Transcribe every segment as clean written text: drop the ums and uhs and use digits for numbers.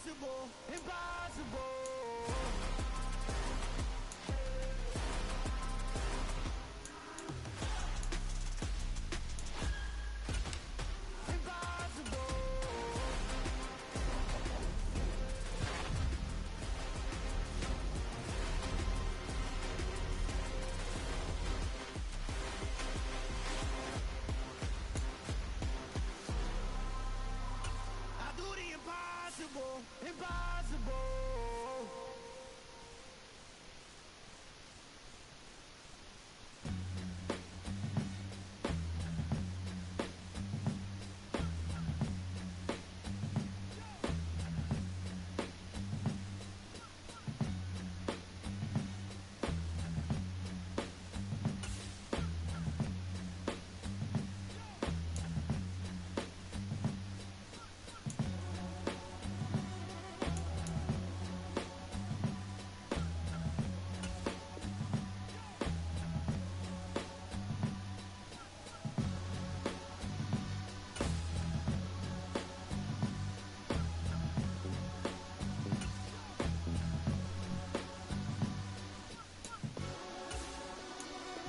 impossible, impossible. Impossible, impossible.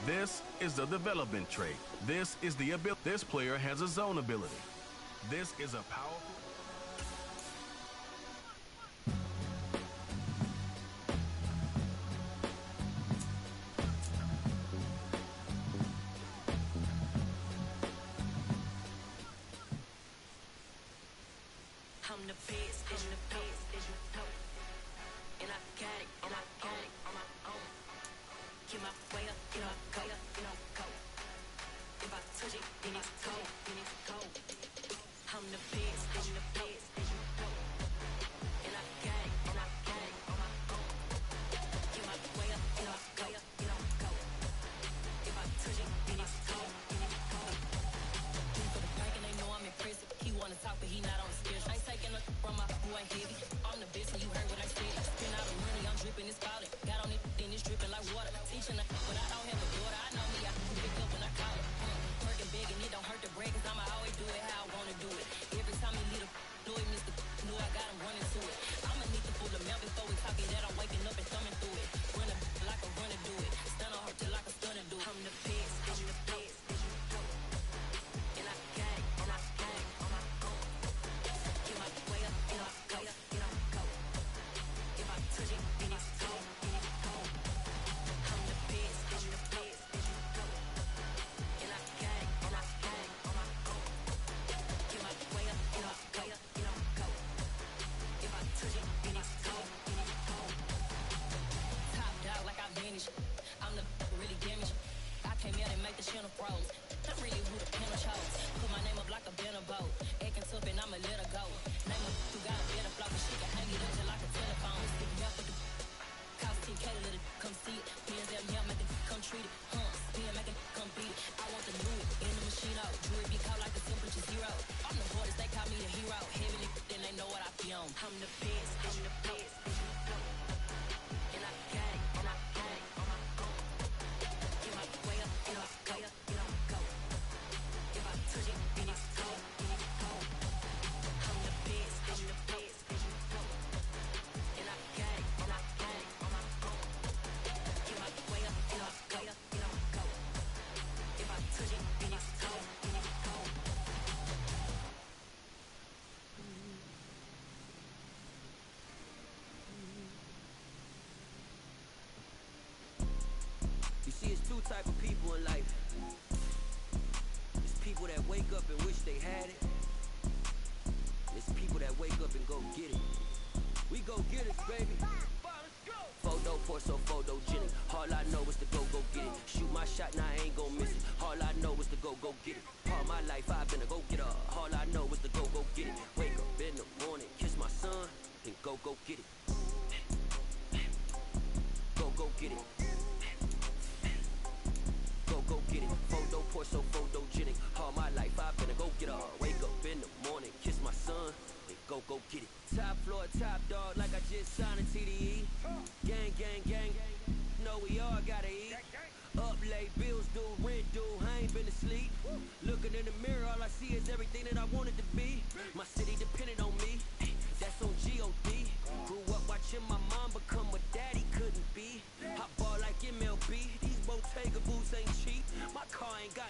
This is the development trait. This is the ability. This player has a zone ability. This is a powerful. I'm the best, I'm the best, and I got it, and I got it on my own. Get my way up, get my go, go. If I touch it, then it's go, then it's go. I'm the best, I'm the best, and I got it, and I got it on my own. Get my way up, get my go, go. If I touch it, then it's go, then it's go. For the pack and they know I'm impressive. He wanna talk, but he not on the schedule. I ain't taking a from my boy heavy. I'm the best, and you heard what I said. Spend all the money, I'm dripping, it's falling. Got on it, then it's dripping like water. Teaching her, but I don't have a daughter. I know me, I can pick up when I call her. Working big and it don't hurt to break, cause I'ma always do it how I wanna do it. Every time he leave know it, Mr. Know I got him running to it. I'ma need to pull the mail before we talking that I'm waking up and thumbing through it. Run a like a runner do it. Stun on her till like a stunner do it. I'm the best, I'm the best. And I got it, and I got it on my own. Get my way up, and I go, go. If I touch it, then it's go, then it's go. I'm the best, I'm the best. And I got it, and I got it on my own. Get my way up, and I go, go. If I touch it, then it's go, then it's go. Top dog like I vanished. I'm the really damaged. I came out and make the channel froze. Not really who the panel chose. Put my name up like a banner boat. Acting tough and I'ma let her go. Name her who got a better flow. She can hang it up just like a telephone. Stick me up with the cost 10K to let it come see it. Hands down here, make it come treat it. Spin, make it come beat it. I want the new it in the machine out. Jewelry be called like the temperature zero. I'm the hardest, they call me the hero. Heavy, then they know what I be on. I'm the best, I'm the best. And I got it, and I got it on my own. Get my way up, and I go, go. If I touch it, then it's go, then it's go. I'm the best, I'm the best. And I got it, and I got it on my own. Get my way up, and I go, go. If I touch it, then it's go, then it's go. You see, it's two type of people in life. It's people that wake up and wish they had it. It's people that wake up and go get it. We go get it, baby. Photo so photogenic. All I know is to go get it. Shoot my shot, now I ain't gon' miss it. All I know is to go get it. All my life I've been a go-getter. All I know is to go get it. Wake up in the morning, kiss my son, then go get it. Go get it. Go get it. Photo so photogenic. All my life I've been a go-getter. Wake up in the morning, kiss my son, then go get it. Top floor, top dog, like I just signed a TDE. Gang. Know we all gotta eat. Up late, bills due, rent due, I ain't been asleep. Looking in the mirror, all I see is everything that I wanted to be. My city depended on me, that's on G.O.D.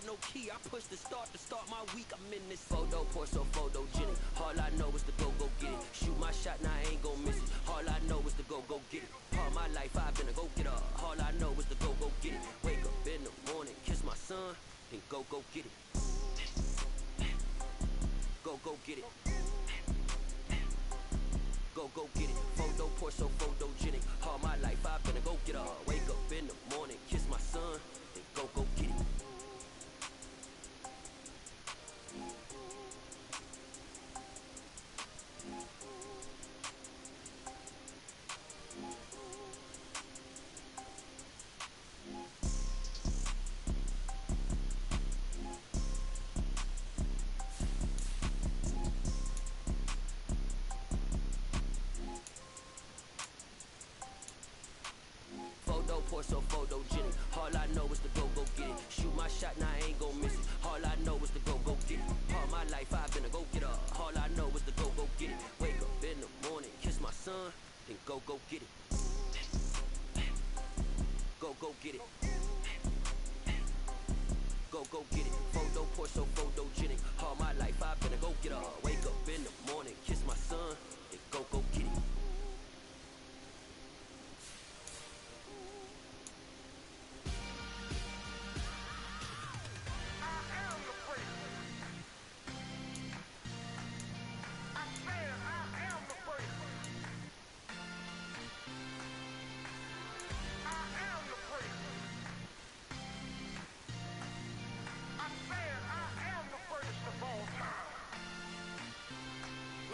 no key. I push the start to start my week. I'm in this photo, pour so photogenic. All I know is to go get it. Shoot my shot, now I ain't gon' miss it. All I know is to go get it. All my life I've been a go-getter. All I know is to go get it. Wake up in the morning, kiss my son, then go get it. Go get it. Go get it. Photo, pour so photogenic. All my life I've been a go-getter. Wake up in the morning, kiss my son, then go get it. Pour so photogenic. All I know is to go get it. Shoot my shot, now I ain't gon' miss it. All I know is to go get it. All my life I've been a go-getter. All I know is to go get it. Wake up in the morning, kiss my son, then go get it. Go get it. Go get it. Photo, pour so photogenic. All my life I've been a go-getter. Wake up in the morning, kiss my son, then go get it.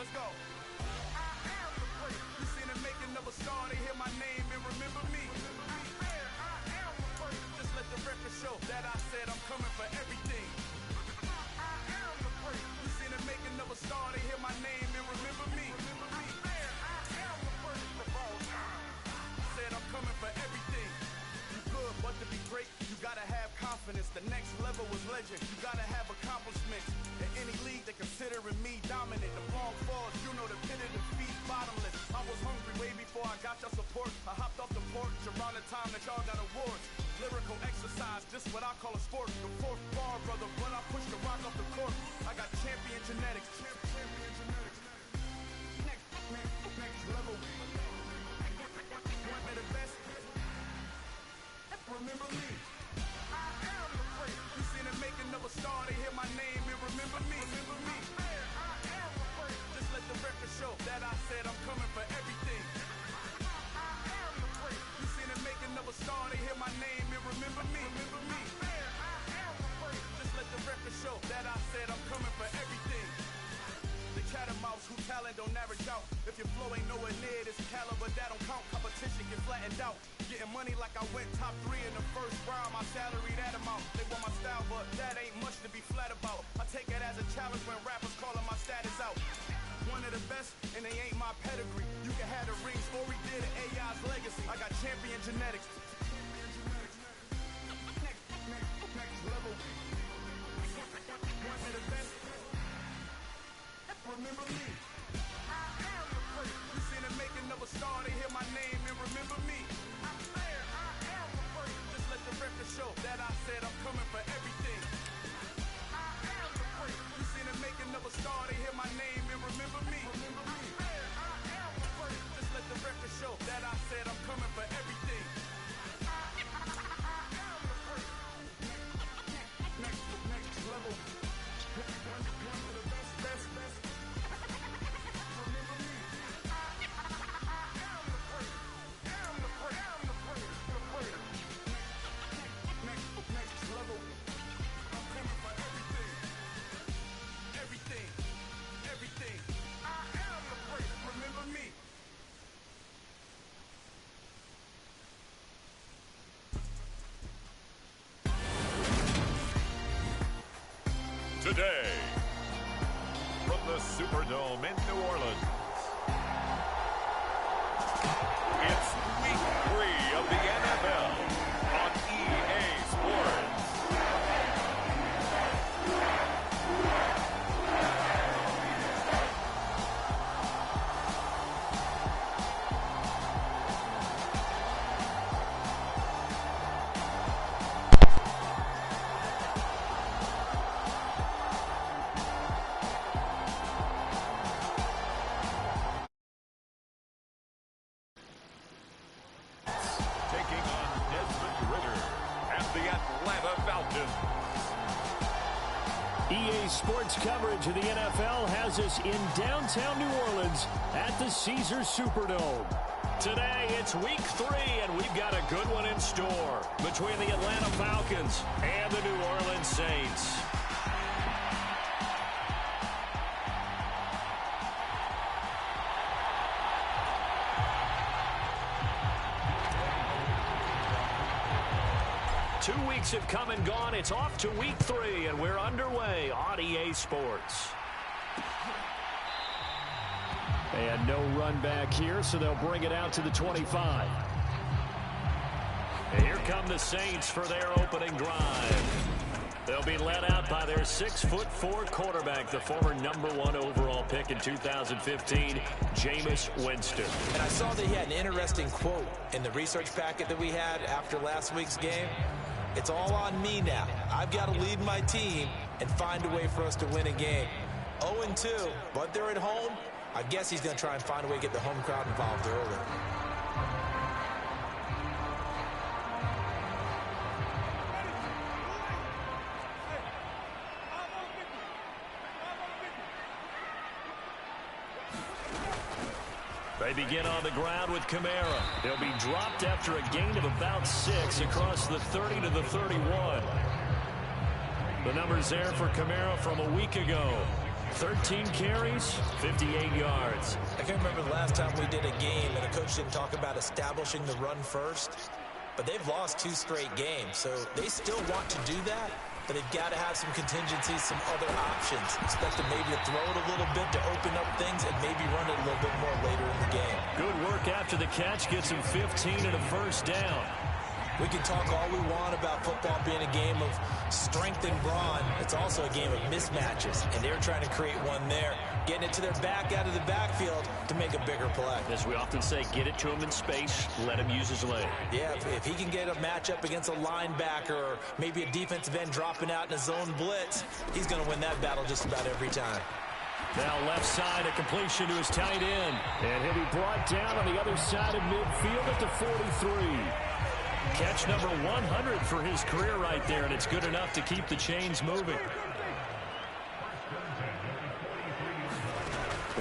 Let's go. You seen the making of a star, they hear my name and remember me. Just let the record show that I said I'm coming for everything. You seen the making of a star, they hear my name and remember me. Said I'm coming for everything. You good, but to be great, you gotta have confidence. The next level was legend. You gotta have accomplishments. In any league, they considering me dominant. The long falls, you know the pit of defeat, bottomless. I was hungry way before I got your support. I hopped off the porch around the time that y'all got awards. Lyrical exercise, just what I call a sport. The fourth bar, brother, when I push the rock off the court. I got champion genetics. Champion genetics. Next level. One of the best. Remember me. You seen the making of a star, they hear my name and remember me. Just let the record show that I said I'm coming for everything. You seen the making of a star, they hear my name and remember me. Just let the record show that I said I'm coming for everything. The cat and mouse who talent don't average out. If your flow ain't nowhere near this caliber, that don't count. Competition get flattened out. Getting money like I went top 3 in the first round. My salary that amount. They want my style, but that ain't much to be flat about. I take it as a challenge when rappers calling my status out. One of the best, and they ain't my pedigree. You can have the rings, or we did an AI's legacy. I got champion genetics. Next level. One of the best. Remember me. You seen the making of a star, they hear my name and remember me. Just let the record show that I said I'm coming for everything. You seen the making of a star, they hear my name and remember me. Just let the record show that I said I'm coming for everything. Next level. One of the best. Remember me. Next level. I'm coming for everything. Everything. I am the great. Remember me. Today, from the Superdome in New Orleans, it's Week 3 of the NFL on EA Sports. EA Sports coverage of the NFL has us in downtown New Orleans at the Caesars Superdome. Today, it's week 3, and we've got a good one in store between the Atlanta Falcons and the New Orleans Saints. Two weeks have come and gone. It's off to week 3, and we're underway on EA Sports. And no run back here, so they'll bring it out to the 25. And here come the Saints for their opening drive. They'll be led out by their 6'4" quarterback, the former #1 overall pick in 2015, Jameis Winston. And I saw that he had an interesting quote in the research packet that we had after last week's game. It's all on me now. I've got to lead my team and find a way for us to win a game. 0-2, but they're at home. I guess he's going to try and find a way to get the home crowd involved early. They begin on the ground with Kamara. He'll be dropped after a gain of about 6 across the 30 to the 31. The numbers there for Kamara from a week ago. 13 carries, 58 yards. I can't remember the last time we did a game and a coach didn't talk about establishing the run first. But they've lost 2 straight games, so they still want to do that. But they've got to have some contingencies, some other options. Expect them maybe to throw it a little bit to open up things and maybe run it a little bit more later in the game. Good work after the catch. Gets him 15 and a first down. We can talk all we want about football being a game of strength and brawn. It's also a game of mismatches, and they're trying to create one there, getting it to their back out of the backfield to make a bigger play. As we often say, get it to him in space, let him use his leg. Yeah, if he can get a matchup against a linebacker or maybe a defensive end dropping out in a zone blitz, he's going to win that battle just about every time. Now left side, a completion to his tight end. And he'll be brought down on the other side of midfield at the 43. Catch number 100 for his career right there, and it's good enough to keep the chains moving.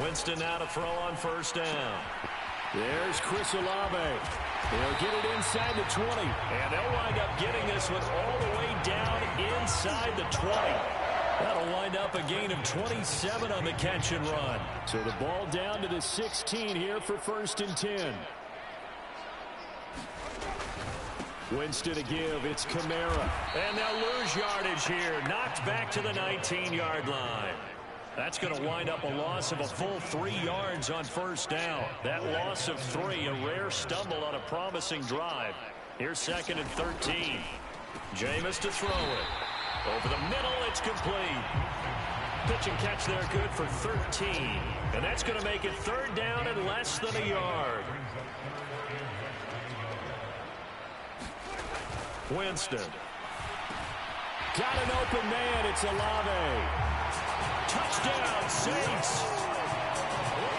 Winston now to throw on first down. There's Chris Olave. He'll get it inside the 20, and they'll wind up getting this one all the way down inside the 20. That'll wind up a gain of 27 on the catch and run. So the ball down to the 16 here for 1st and 10. Winston to give. It's Kamara. And they'll lose yardage here. Knocked back to the 19-yard line. That's going to wind up a loss of a full 3 yards on first down. That loss of 3, a rare stumble on a promising drive. Here's 2nd and 13. Jameis to throw it. Over the middle, it's complete. Pitch and catch there good for 13. And that's going to make it 3rd down and less than a yard. Winston. Got an open man. It's Olave. Touchdown, Saints.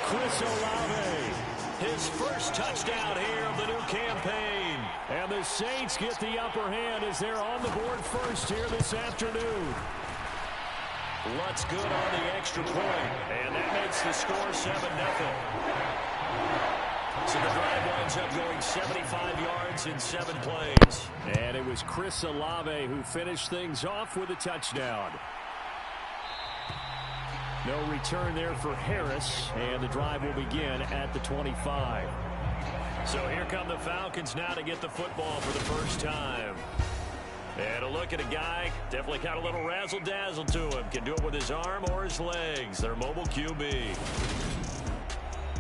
Chris Olave. His first touchdown here of the new campaign. And the Saints get the upper hand as they're on the board first here this afternoon. Lutz good on the extra point. And that makes the score 7-0. So the drive winds up going 75 yards in 7 plays. And it was Chris Olave who finished things off with a touchdown. No return there for Harris, and the drive will begin at the 25. So here come the Falcons now to get the football for the first time. And a look at a guy, definitely got a little razzle-dazzle to him. Can do it with his arm or his legs. Their mobile QB.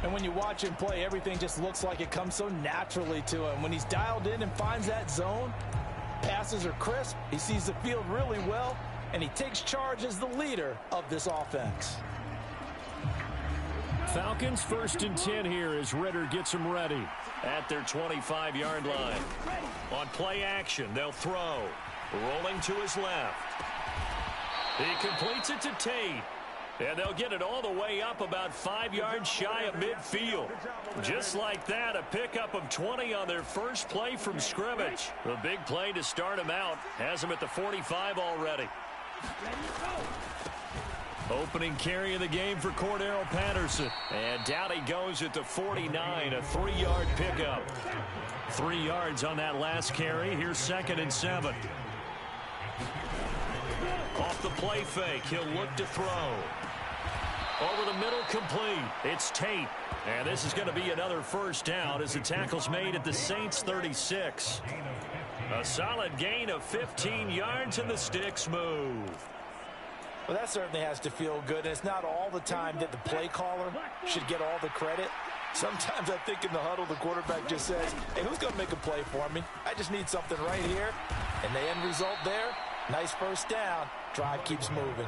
And when you watch him play, everything just looks like it comes so naturally to him. When he's dialed in and finds that zone, passes are crisp, he sees the field really well, and he takes charge as the leader of this offense. Falcons 1st and 10 here as Ritter gets them ready at their 25-yard line. On play action, they'll throw. Rolling to his left. He completes it to Tate. And they'll get it all the way up about 5 yards shy of midfield. Just like that, a pickup of 20 on their first play from scrimmage. The big play to start him out has him at the 45 already. Opening carry of the game for Cordero Patterson. And down he goes at the 49, a 3-yard pickup. 3 yards on that last carry. Here's 2nd and 7. Off the play fake, he'll look to throw. Over the middle, complete. It's Tate. And this is going to be another first down as the tackle's made at the Saints 36. A solid gain of 15 yards and the sticks move. Well, that certainly has to feel good. And it's not all the time that the play caller should get all the credit. Sometimes I think in the huddle, the quarterback just says, hey, who's going to make a play for me? I just need something right here. And the end result there, nice first down. Drive keeps moving.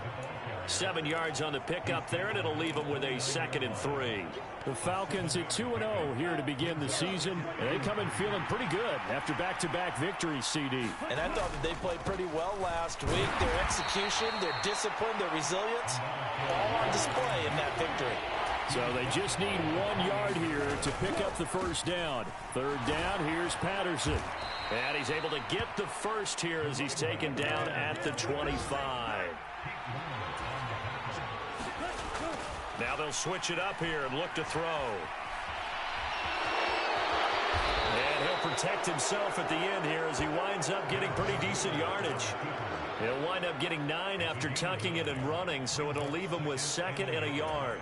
7 yards on the pickup there, and it'll leave them with a 2nd and 3. The Falcons at 2-0 here to begin the season. And they come in feeling pretty good after back-to-back victories, CD. And I thought that they played pretty well last week. Their execution, their discipline, their resilience, all on display in that victory. So they just need 1 yard here to pick up the first down. 3rd down, here's Patterson. And he's able to get the first here as he's taken down at the 25. Now they'll switch it up here and look to throw. And he'll protect himself at the end here as he winds up getting pretty decent yardage. He'll wind up getting 9 after tucking it and running, so it'll leave him with 2nd and a yard.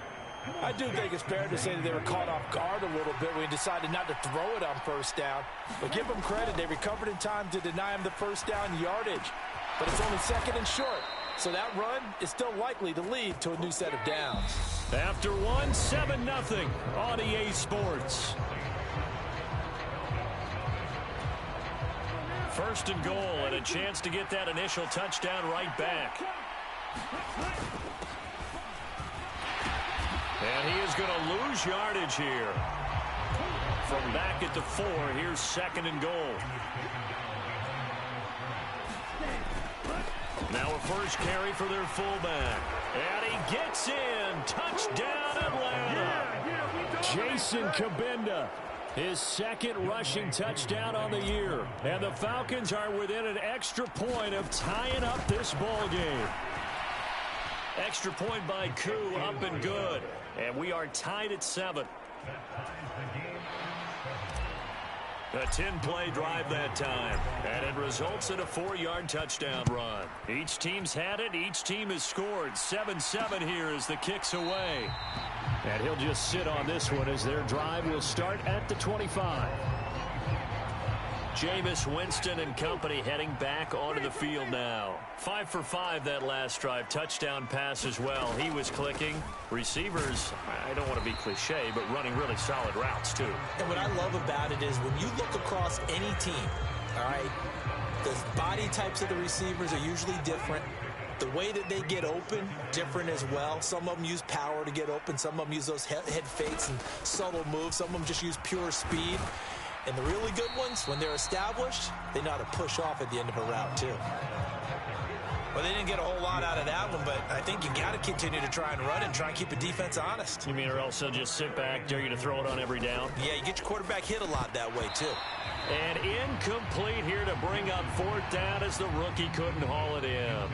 I do think it's fair to say that they were caught off guard a little bit when he decided not to throw it on first down. But give them credit. They recovered in time to deny him the first down yardage. But it's only 2nd and short. So that run is still likely to lead to a new set of downs. After 1, 7-0 on EA Sports. 1st and goal and a chance to get that initial touchdown right back. And he is going to lose yardage here. From back at the 4, here's 2nd and goal. Now a first carry for their fullback. And he gets in. Touchdown, Atlanta. Jason Kabinda, his 2nd rushing touchdown on the year. And the Falcons are within an extra point of tying up this ball game. Extra point by Koo, up and good. And we are tied at 7. A 10-play drive that time. And it results in a 4-yard touchdown run. Each team's had it. Each team has scored. 7-7 here as the kick's away. And he'll just sit on this one as their drive will start at the 25. Jameis Winston and company heading back onto the field now. 5 for 5 that last drive. Touchdown pass as well. He was clicking. Receivers, I don't want to be cliche, but running really solid routes too. And what I love about it is when you look across any team, all right, the body types of the receivers are usually different. The way that they get open, different as well. Some of them use power to get open. Some of them use those head fakes and subtle moves. Some of them just use pure speed. And the really good ones, when they're established, they know how to push off at the end of a route, too. Well, they didn't get a whole lot out of that one, but I think you got to continue to try and run and try and keep a defense honest. You mean or else they'll just sit back, dare you to throw it on every down? Yeah, you get your quarterback hit a lot that way, too. And incomplete here to bring up 4th down as the rookie couldn't haul it in.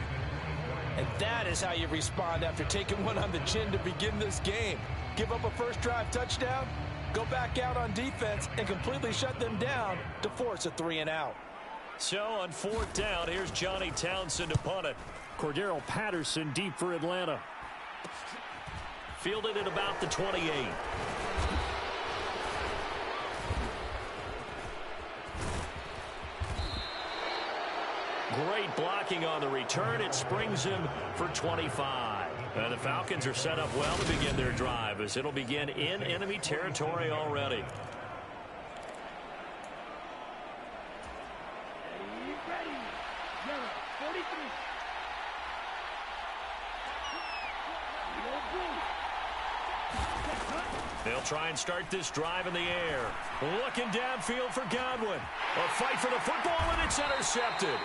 And that is how you respond after taking one on the chin to begin this game. Give up a first drive touchdown, go back out on defense, and completely shut them down to force a 3-and-out. So on 4th down, here's Johnny Townsend to punt it. Cordero Patterson deep for Atlanta. Fielded at about the 28. Great blocking on the return. It springs him for 25. And the Falcons are set up well to begin their drive as it'll begin in enemy territory already. They'll try and start this drive in the air. Looking downfield for Godwin. A fight for the football, and it's intercepted.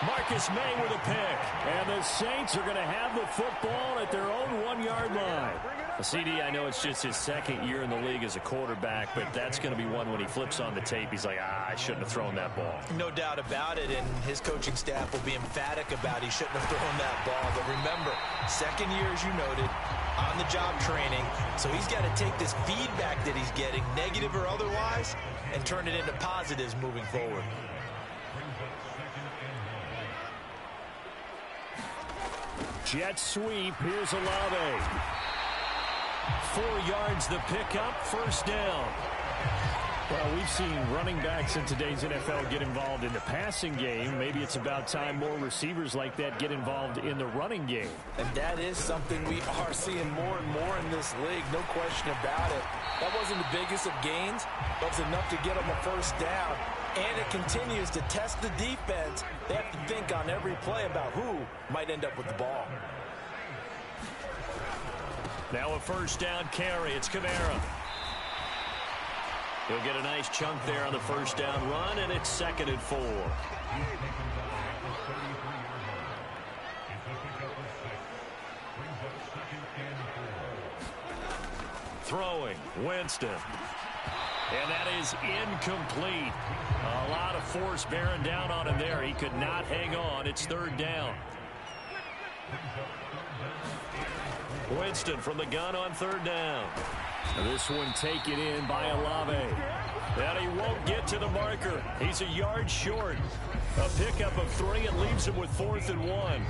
Marcus May with a pick. And the Saints are going to have the football at their own 1-yard line. CD, I know it's just his second year in the league as a quarterback, but that's going to be one when he flips on the tape. He's like, I shouldn't have thrown that ball. No doubt about it, and his coaching staff will be emphatic about he shouldn't have thrown that ball. But remember, second year, as you noted, on-the-job training, so he's got to take this feedback that he's getting, negative or otherwise, and turn it into positives moving forward. Jet sweep. Here's Olave. 4 yards the pickup. First down. Well, we've seen running backs in today's NFL get involved in the passing game. Maybe it's about time more receivers like that get involved in the running game. And that is something we are seeing more and more in this league. No question about it. That wasn't the biggest of gains, but it's enough to get them a first down. And it continues to test the defense. They have to think on every play about who might end up with the ball. Now a first down carry. It's Kamara. He'll get a nice chunk there on the first down run, and it's 2nd and 4. Throwing, Winston. And that is incomplete. A lot of force bearing down on him there. He could not hang on. It's 3rd down. Winston from the gun on 3rd down. This one taken in by Olave. And he won't get to the marker. He's a yard short. A pickup of 3. It leaves him with 4th and 1.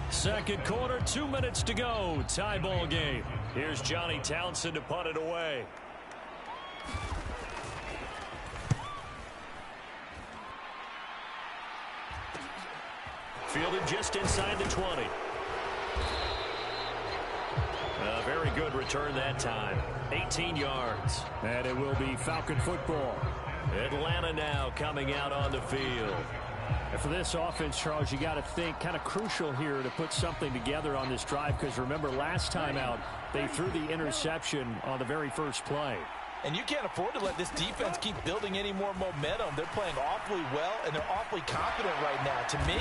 Second quarter, 2 minutes to go. Tie ball game. Here's Johnny Townsend to punt it away. Fielded just inside the 20. A very good return that time. 18 yards. And it will be Falcon football. Atlanta now coming out on the field. And for this offense, Charles, you got to think kind of crucial here to put something together on this drive, because remember last time out they threw the interception on the very first play. And you can't afford to let this defense keep building any more momentum. They're playing awfully well, and they're awfully confident right now. To me,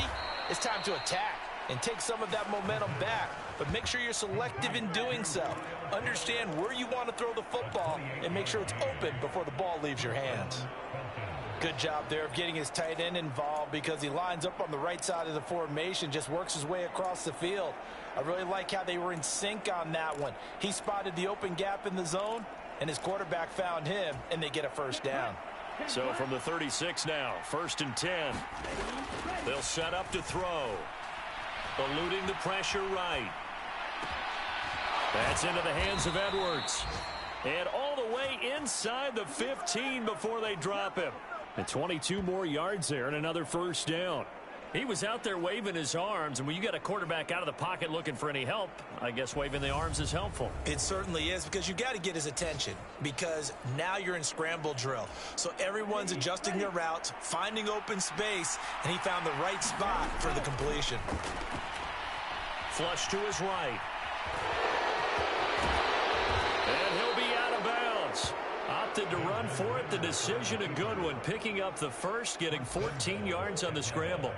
it's time to attack and take some of that momentum back. But make sure you're selective in doing so. Understand where you want to throw the football and make sure it's open before the ball leaves your hands. Good job there of getting his tight end involved, because he lines up on the right side of the formation, just works his way across the field. I really like how they were in sync on that one. He spotted the open gap in the zone, and his quarterback found him, and they get a first down. So from the 36 now, 1st and 10. They'll set up to throw. Eluding the pressure right. That's into the hands of Edwards. And all the way inside the 15 before they drop him. And 22 more yards there and another first down. He was out there waving his arms, and when you got a quarterback out of the pocket looking for any help, I guess waving the arms is helpful. It certainly is, because you got to get his attention, because now you're in scramble drill. So everyone's adjusting their routes, finding open space, and he found the right spot for the completion. Flush to his right. And he'll be out of bounds. Opted to run for it. The decision a good one. Picking up the first, getting 14 yards on the scramble.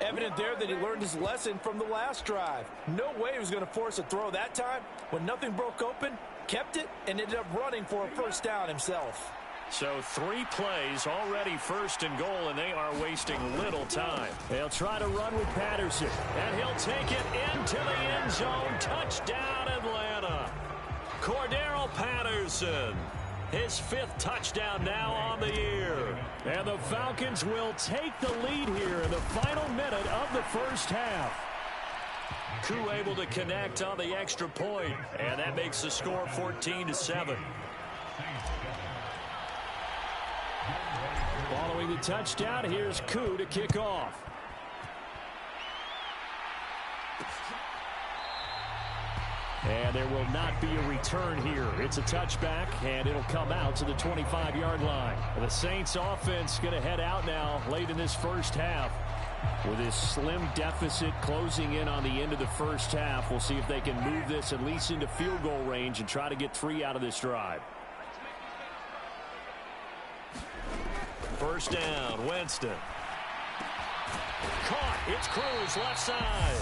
Evident there that he learned his lesson from the last drive. No way he was going to force a throw that time. When nothing broke open, kept it, and ended up running for a first down himself. So 3 plays, already 1st and goal, and they are wasting little time. They'll try to run with Patterson, and he'll take it into the end zone. Touchdown, Atlanta. Cordero Patterson. His 5th touchdown now on the year. And the Falcons will take the lead here in the final minute of the first half. Koo able to connect on the extra point, and that makes the score 14-7. Following the touchdown, here's Koo to kick off. And there will not be a return here. It's a touchback, and it'll come out to the 25-yard line. The Saints offense going to head out now late in this first half. With this slim deficit closing in on the end of the first half, we'll see if they can move this at least into field goal range and try to get 3 out of this drive. First down, Winston. Caught. It's Cruz left side.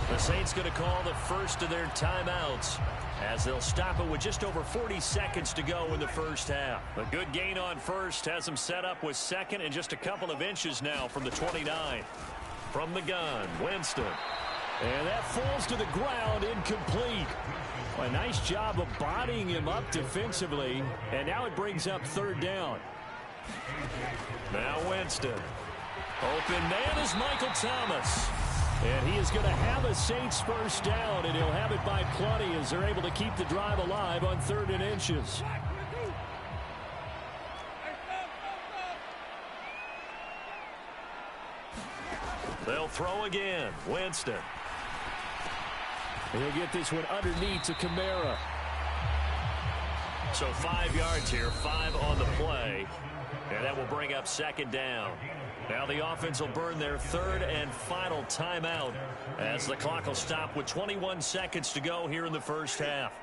The Saints going to call the first of their timeouts as they'll stop it with just over 40 seconds to go in the first half. A good gain on first has them set up with second and just a couple of inches now from the 29. From the gun, Winston. And that falls to the ground, incomplete. A nice job of bodying him up defensively, and now it brings up third down. Now Winston. Open man is Michael Thomas. And he is going to have a Saints first down, and he'll have it by plenty as they're able to keep the drive alive on 3rd and inches. They'll throw again. Winston. He'll get this one underneath to Kamara. So 5 yards here, 5 on the play. And that will bring up second down. Now the offense will burn their 3rd and final timeout as the clock will stop with 21 seconds to go here in the first half.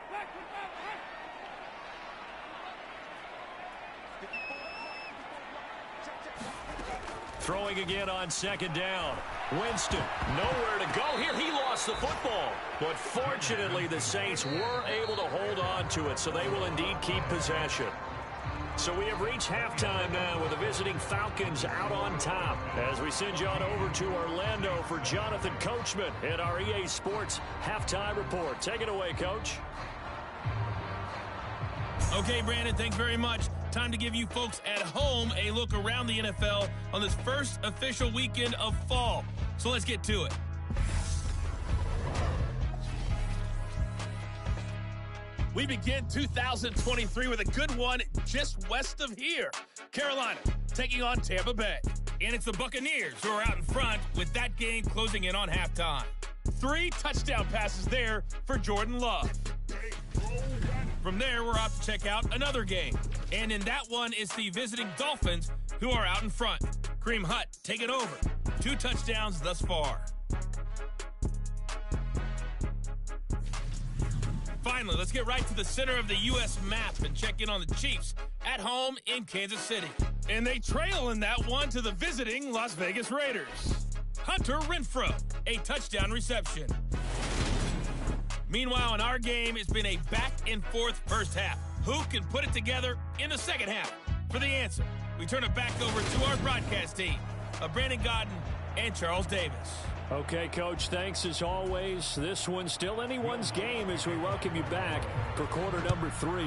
Throwing again on second down. Winston, nowhere to go here. He lost the football. But fortunately, the Saints were able to hold on to it, so they will indeed keep possession. So we have reached halftime now with the visiting Falcons out on top as we send you on over to Orlando for Jonathan Coachman in our EA Sports Halftime Report. Take it away, Coach. Okay, Brandon, thanks very much. Time to give you folks at home a look around the NFL on this first official weekend of fall. So let's get to it. We begin 2023 with a good one just west of here. Carolina taking on Tampa Bay. And it's the Buccaneers who are out in front with that game closing in on halftime. 3 touchdown passes there for Jordan Love. From there, we're off to check out another game. And in that one, it's the visiting Dolphins who are out in front. Kareem Hunt taking over. 2 touchdowns thus far. Finally, let's get right to the center of the U.S. map and check in on the Chiefs at home in Kansas City. And they trail in that one to the visiting Las Vegas Raiders. Hunter Renfrow, a touchdown reception. Meanwhile, in our game, it's been a back-and-forth first half. Who can put it together in the second half? For the answer, we turn it back over to our broadcast team of Brandon Godden and Charles Davis. Okay, Coach, thanks as always. This one's still anyone's game as we welcome you back for quarter number 3.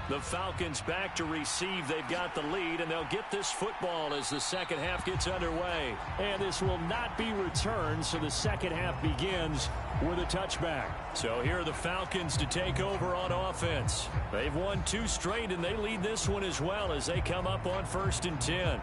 The Falcons back to receive. They've got the lead, and they'll get this football as the second half gets underway. And this will not be returned, so the second half begins with a touchback. So here are the Falcons to take over on offense. They've won 2 straight, and they lead this one as well as they come up on 1st and 10.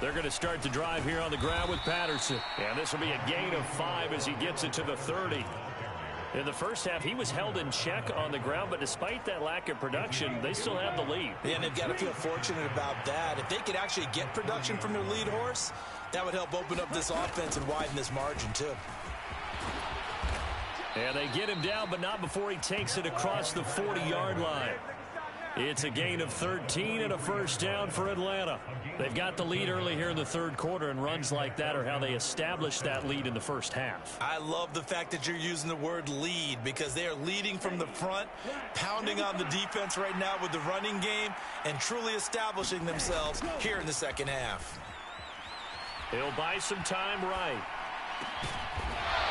They're going to start the drive here on the ground with Patterson. And this will be a gain of 5 as he gets it to the 30. In the first half, he was held in check on the ground, but despite that lack of production, they still have the lead. Yeah, and they've got to feel fortunate about that. If they could actually get production from their lead horse, that would help open up this offense and widen this margin, too. And they get him down, but not before he takes it across the 40-yard line. It's a gain of 13 and a first down for Atlanta. They've got the lead early here in the third quarter, and runs like that are how they established that lead in the first half. I love the fact that you're using the word lead because they are leading from the front, pounding on the defense right now with the running game, and truly establishing themselves here in the second half. He'll buy some time right.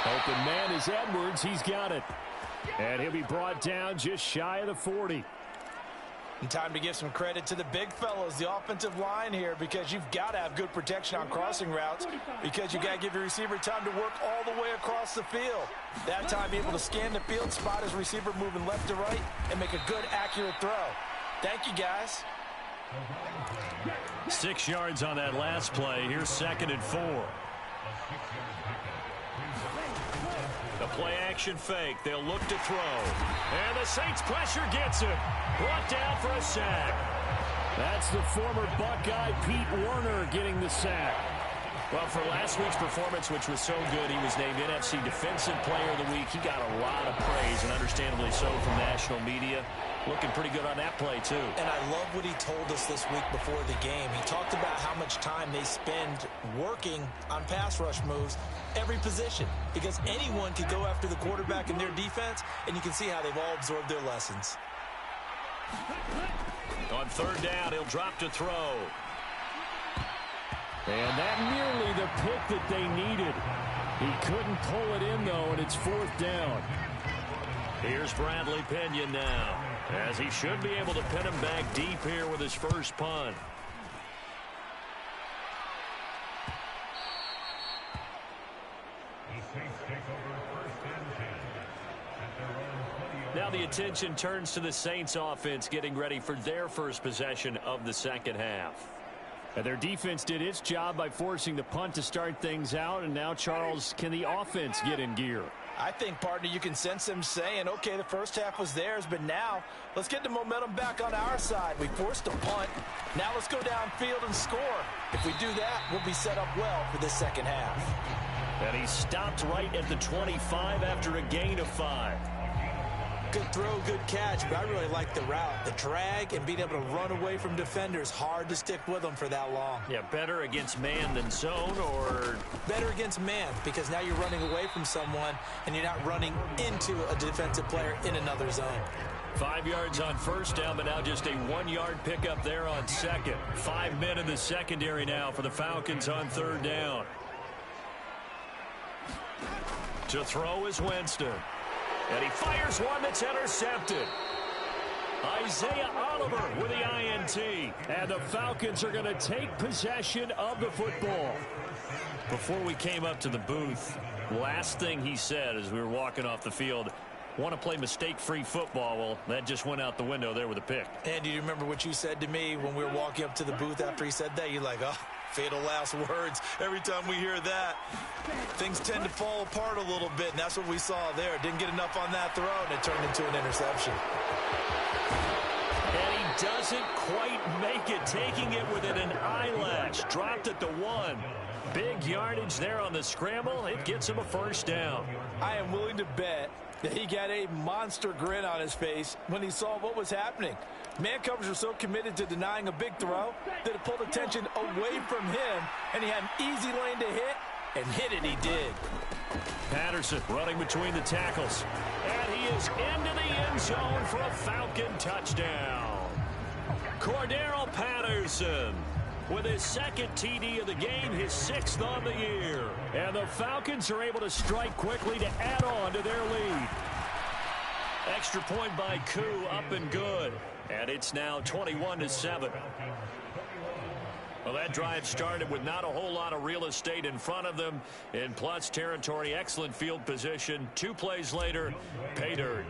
Open man is Edwards. He's got it. And he'll be brought down just shy of the 40. And time to give some credit to the big fellows, the offensive line here, because you've got to have good protection on crossing routes because you got to give your receiver time to work all the way across the field. That time able to scan the field, spot his receiver moving left to right, and make a good, accurate throw. Thank you, guys. 6 yards on that last play. Here's 2nd and 4. The play-action fake. They'll look to throw. And the Saints pressure gets him. Brought down for a sack. That's the former Buckeye Pete Werner getting the sack. Well, for last week's performance, which was so good, he was named NFC Defensive Player of the Week. He got a lot of praise, and understandably so, from national media. Looking pretty good on that play, too. And I love what he told us this week before the game. He talked about how much time they spend working on pass rush moves, every position, because anyone could go after the quarterback in their defense, and you can see how they've all absorbed their lessons. On 3rd down, he'll drop to throw. And that nearly the pick that they needed. He couldn't pull it in, though, and it's 4th down. Here's Bradley Pinion now, as he should be able to pin him back deep here with his first punt. Now the attention turns to the Saints offense getting ready for their first possession of the second half. And their defense did its job by forcing the punt to start things out. And now, Charles, can the offense get in gear? I think, partner, you can sense them saying, okay, the first half was theirs, but now let's get the momentum back on our side. We forced a punt. Now let's go downfield and score. If we do that, we'll be set up well for this second half. And he stopped right at the 25 after a gain of 5. Good throw, good catch, but I really like the route. The drag and being able to run away from defenders, hard to stick with them for that long. Yeah, better against man than zone, or? Better against man, because now you're running away from someone and you're not running into a defensive player in another zone. 5 yards on 1st down, but now just a 1-yard pickup there on 2nd. 5 men in the secondary now for the Falcons on 3rd down. To throw is Winston. And he fires one that's intercepted. Isaiah Oliver with the INT. And the Falcons are going to take possession of the football. Before we came up to the booth, last thing he said as we were walking off the field, want to play mistake-free football. Well, that just went out the window there with a pick. And do you remember what you said to me when we were walking up to the booth after he said that? You're like, oh, fatal last words. Every time we hear that, things tend to fall apart a little bit, and that's what we saw there. Didn't get enough on that throw, and it turned into an interception. And he doesn't quite make it, taking it within an eyelash. Dropped at the 1. Big yardage there on the scramble. It gets him a 1st down. I am willing to bet that he got a monster grin on his face when he saw what was happening. Man coverage was so committed to denying a big throw that it pulled attention away from him, and he had an easy lane to hit, and hit it he did. Patterson running between the tackles. And he is into the end zone for a Falcon touchdown. Cordero Patterson with his 2nd TD of the game, his 6th on the year. And the Falcons are able to strike quickly to add on to their lead. Extra point by Koo, up and good. And it's now 21-7. Well, that drive started with not a whole lot of real estate in front of them. In plus territory, excellent field position. 2 plays later, pay dirt.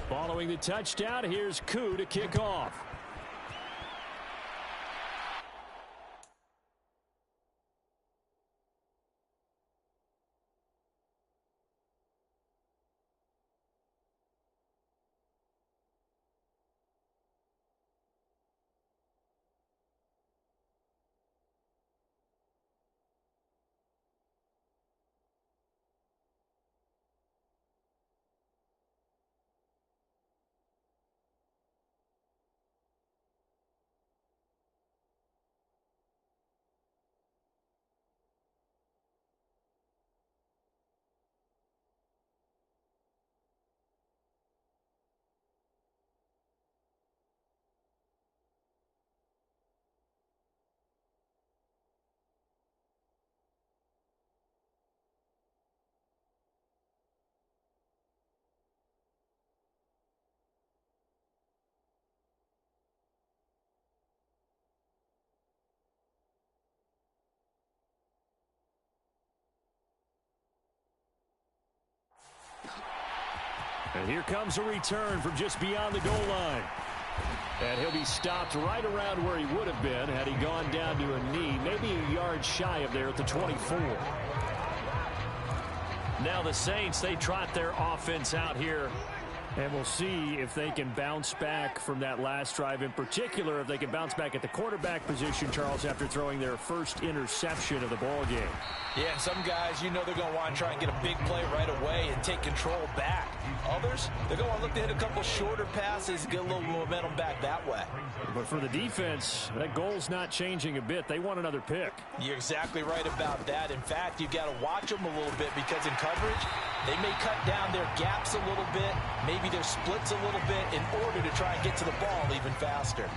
Following the touchdown, here's Koo to kick off. And here comes a return from just beyond the goal line. And he'll be stopped right around where he would have been had he gone down to a knee, maybe a yard shy of there at the 24. Now the Saints, they trot their offense out here. And we'll see if they can bounce back from that last drive, in particular if they can bounce back at the quarterback position, Charles, after throwing their first interception of the ball game. Yeah, and some guys, you know they're going to want to try and get a big play right away and take control back. Others, they're going to look to hit a couple shorter passes, get a little momentum back that way. But for the defense, that goal's not changing a bit. They want another pick. You're exactly right about that. In fact, you've got to watch them a little bit because in coverage, they may cut down their gaps a little bit, maybe their splits a little bit in order to try and get to the ball even faster.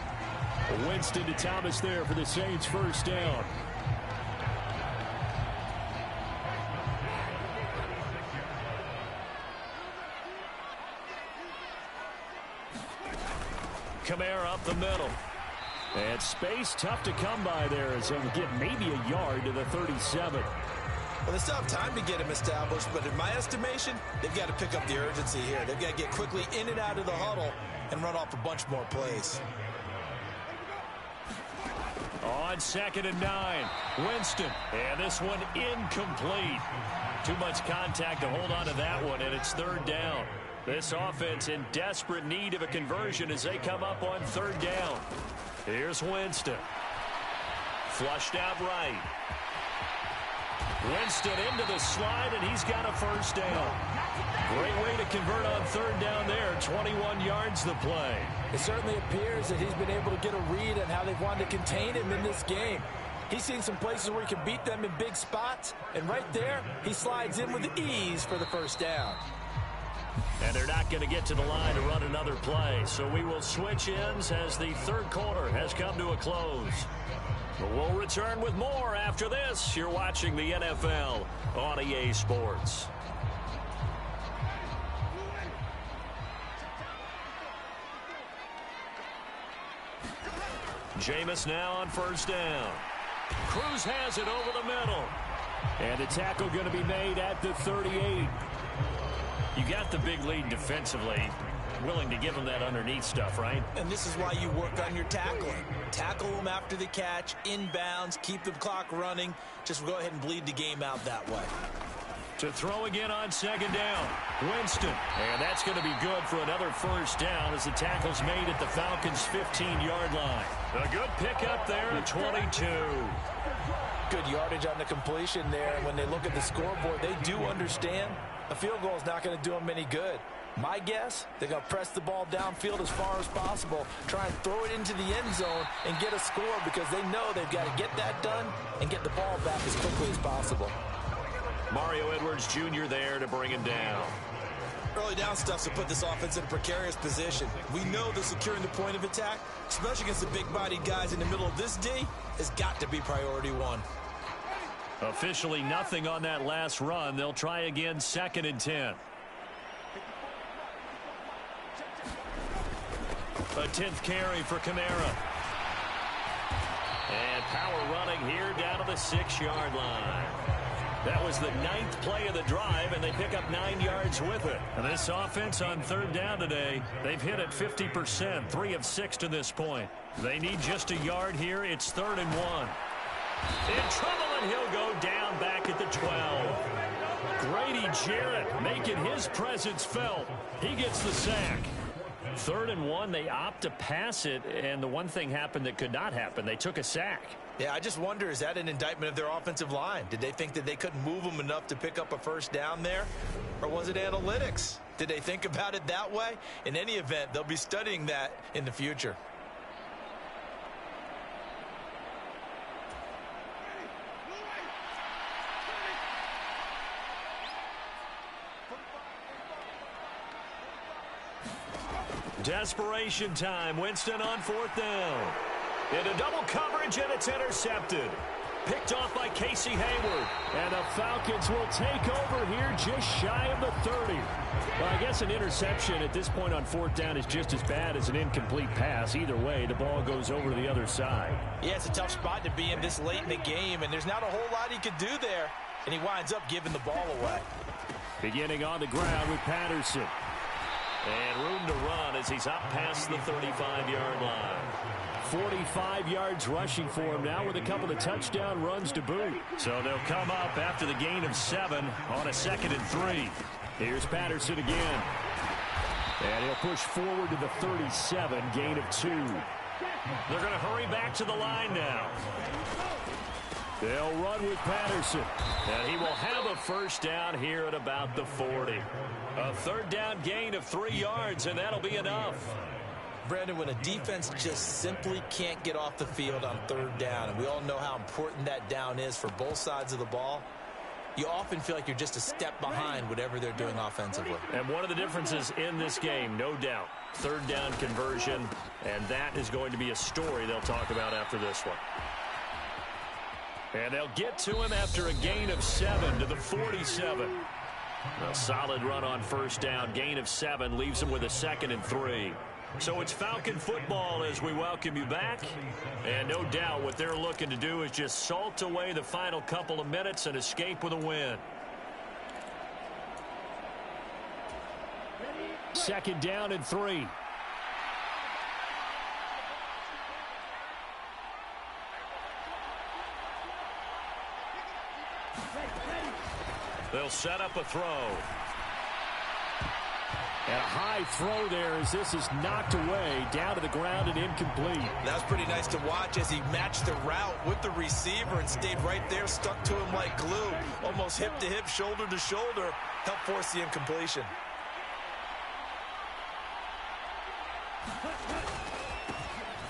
Winston to Thomas there for the Saints' first down. Kamara up the middle. And space tough to come by there as he'll get maybe a yard to the 37. Well, they still have time to get him established, but in my estimation, they've got to pick up the urgency here. They've got to get quickly in and out of the huddle and run off a bunch more plays. On 2nd and 9, Winston. And this one incomplete. Too much contact to hold on to that one, and it's 3rd down. This offense in desperate need of a conversion as they come up on 3rd down. Here's Winston. Flushed out right. Winston into the slide, and he's got a first down. Great way to convert on 3rd down there. 21 yards the play. It certainly appears that he's been able to get a read on how they've wanted to contain him in this game. He's seen some places where he can beat them in big spots, and right there, he slides in with ease for the first down. And they're not going to get to the line to run another play, so we will switch ends as the 3rd quarter has come to a close. But we'll return with more after this. You're watching the NFL on EA Sports. Jameis now on 1st down. Cruz has it over the middle. And the tackle going to be made at the 38. You got the big lead defensively. Willing to give them that underneath stuff, right? And this is why you work on your tackling. Tackle them after the catch, inbounds, keep the clock running. Just go ahead and bleed the game out that way. To throw again on 2nd down. Winston. And that's going to be good for another first down as the tackle's made at the Falcons' 15-yard line. A good pickup there at 22. Good yardage on the completion there. When they look at the scoreboard, they do understand a field goal is not going to do them any good. My guess, they're going to press the ball downfield as far as possible, try and throw it into the end zone and get a score because they know they've got to get that done and get the ball back as quickly as possible. Mario Edwards Jr. there to bring him down. Early down stuff to put this offense in a precarious position. We know that securing the point of attack, especially against the big-bodied guys in the middle of this D, has got to be priority 1. Officially nothing on that last run. They'll try again 2nd and 10. A 10th carry for Kamara. And power running here down to the 6-yard line. That was the 9th play of the drive, and they pick up 9 yards with it. And this offense on 3rd down today, they've hit it 50%, 3 of 6 to this point. They need just a yard here. It's 3rd and 1. In trouble, and he'll go down back at the 12. Grady Jarrett making his presence felt. He gets the sack. 3rd and 1, they opt to pass it, and the one thing happened that could not happen. They took a sack. Yeah, I just wonder, is that an indictment of their offensive line? Did they think that they couldn't move them enough to pick up a first down there? Or was it analytics? Did they think about it that way? In any event, they'll be studying that in the future. Desperation time. Winston on 4th down. Into double coverage, and it's intercepted. Picked off by Casey Hayward. And the Falcons will take over here just shy of the 30. Well, I guess an interception at this point on 4th down is just as bad as an incomplete pass. Either way, the ball goes over to the other side. Yeah, it's a tough spot to be in this late in the game, and there's not a whole lot he could do there. And he winds up giving the ball away. Beginning on the ground with Patterson. And room to run as he's up past the 35-yard line. 45 yards rushing for him now with a couple of touchdown runs to boot. So they'll come up after the gain of 7 on a 2nd and 3. Here's Patterson again. And he'll push forward to the 37, gain of 2. They're going to hurry back to the line now. They'll run with Patterson. And he will have a first down here at about the 40. A 3rd down gain of 3 yards, and that'll be enough. Brandon, when a defense just simply can't get off the field on 3rd down, and we all know how important that down is for both sides of the ball, you often feel like you're just a step behind whatever they're doing offensively. And one of the differences in this game, no doubt, 3rd down conversion, and that is going to be a story they'll talk about after this one. And they'll get to him after a gain of 7 to the 47. A solid run on 1st down, gain of 7, leaves him with a 2nd and 3. So it's Falcon football as we welcome you back. And no doubt what they're looking to do is just salt away the final couple of minutes and escape with a win. 2nd down and 3. They'll set up a throw. And a high throw there as this is knocked away, down to the ground and incomplete. That was pretty nice to watch as he matched the route with the receiver and stayed right there, stuck to him like glue. Almost hip to hip, shoulder to shoulder, helped force the incompletion.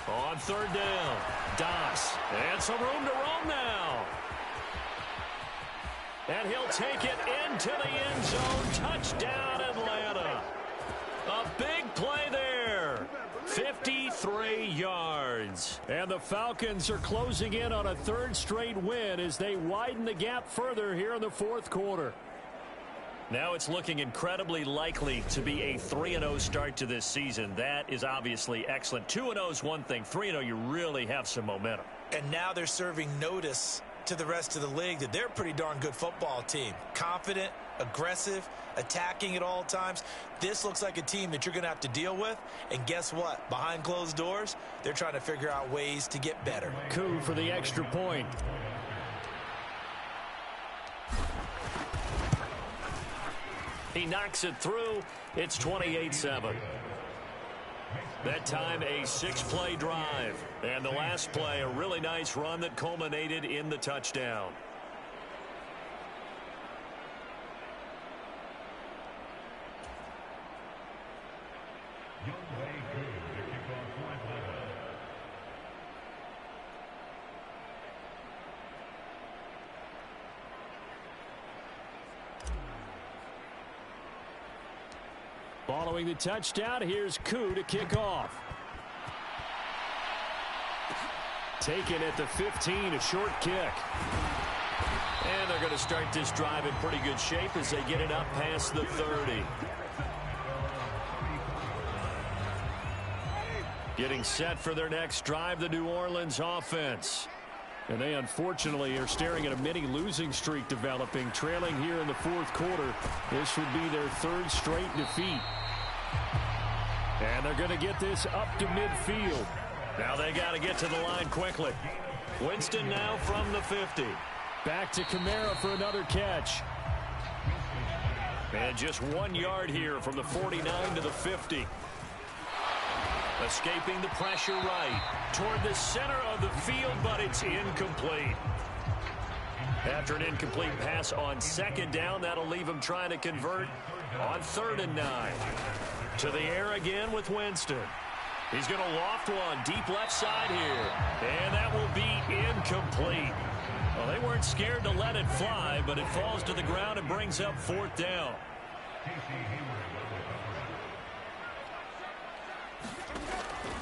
On 3rd down, Doss. And some room to roam now. And he'll take it into the end zone. Touchdown, Atlanta. A big play there. 53 yards. And the Falcons are closing in on a 3rd straight win as they widen the gap further here in the 4th quarter. Now it's looking incredibly likely to be a 3-0 start to this season. That is obviously excellent. 2-0 is one thing. 3-0, you really have some momentum. And now they're serving notice to the rest of the league that they're a pretty darn good football team. Confident, aggressive, attacking at all times. This looks like a team that you're going to have to deal with. And guess what? Behind closed doors, they're trying to figure out ways to get better. Coup for the extra point. He knocks it through. It's 28-7. That time a 6-play drive. And the last play, a really nice run that culminated in the touchdown. Following the touchdown, here's Koo to kick off. Taken at the 15, a short kick. And they're going to start this drive in pretty good shape as they get it up past the 30. Getting set for their next drive, the New Orleans offense. And they unfortunately are staring at a mini losing streak developing, trailing here in the 4th quarter. This would be their 3rd straight defeat. And they're going to get this up to midfield. Now they got to get to the line quickly. Winston now from the 50. Back to Kamara for another catch. And just 1 yard here from the 49 to the 50. Escaping the pressure right toward the center of the field, but it's incomplete. After an incomplete pass on 2nd down, that'll leave him trying to convert on 3rd and 9. To the air again with Winston. He's going to loft one deep left side here. And that will be incomplete. Well, they weren't scared to let it fly, but it falls to the ground and brings up 4th down.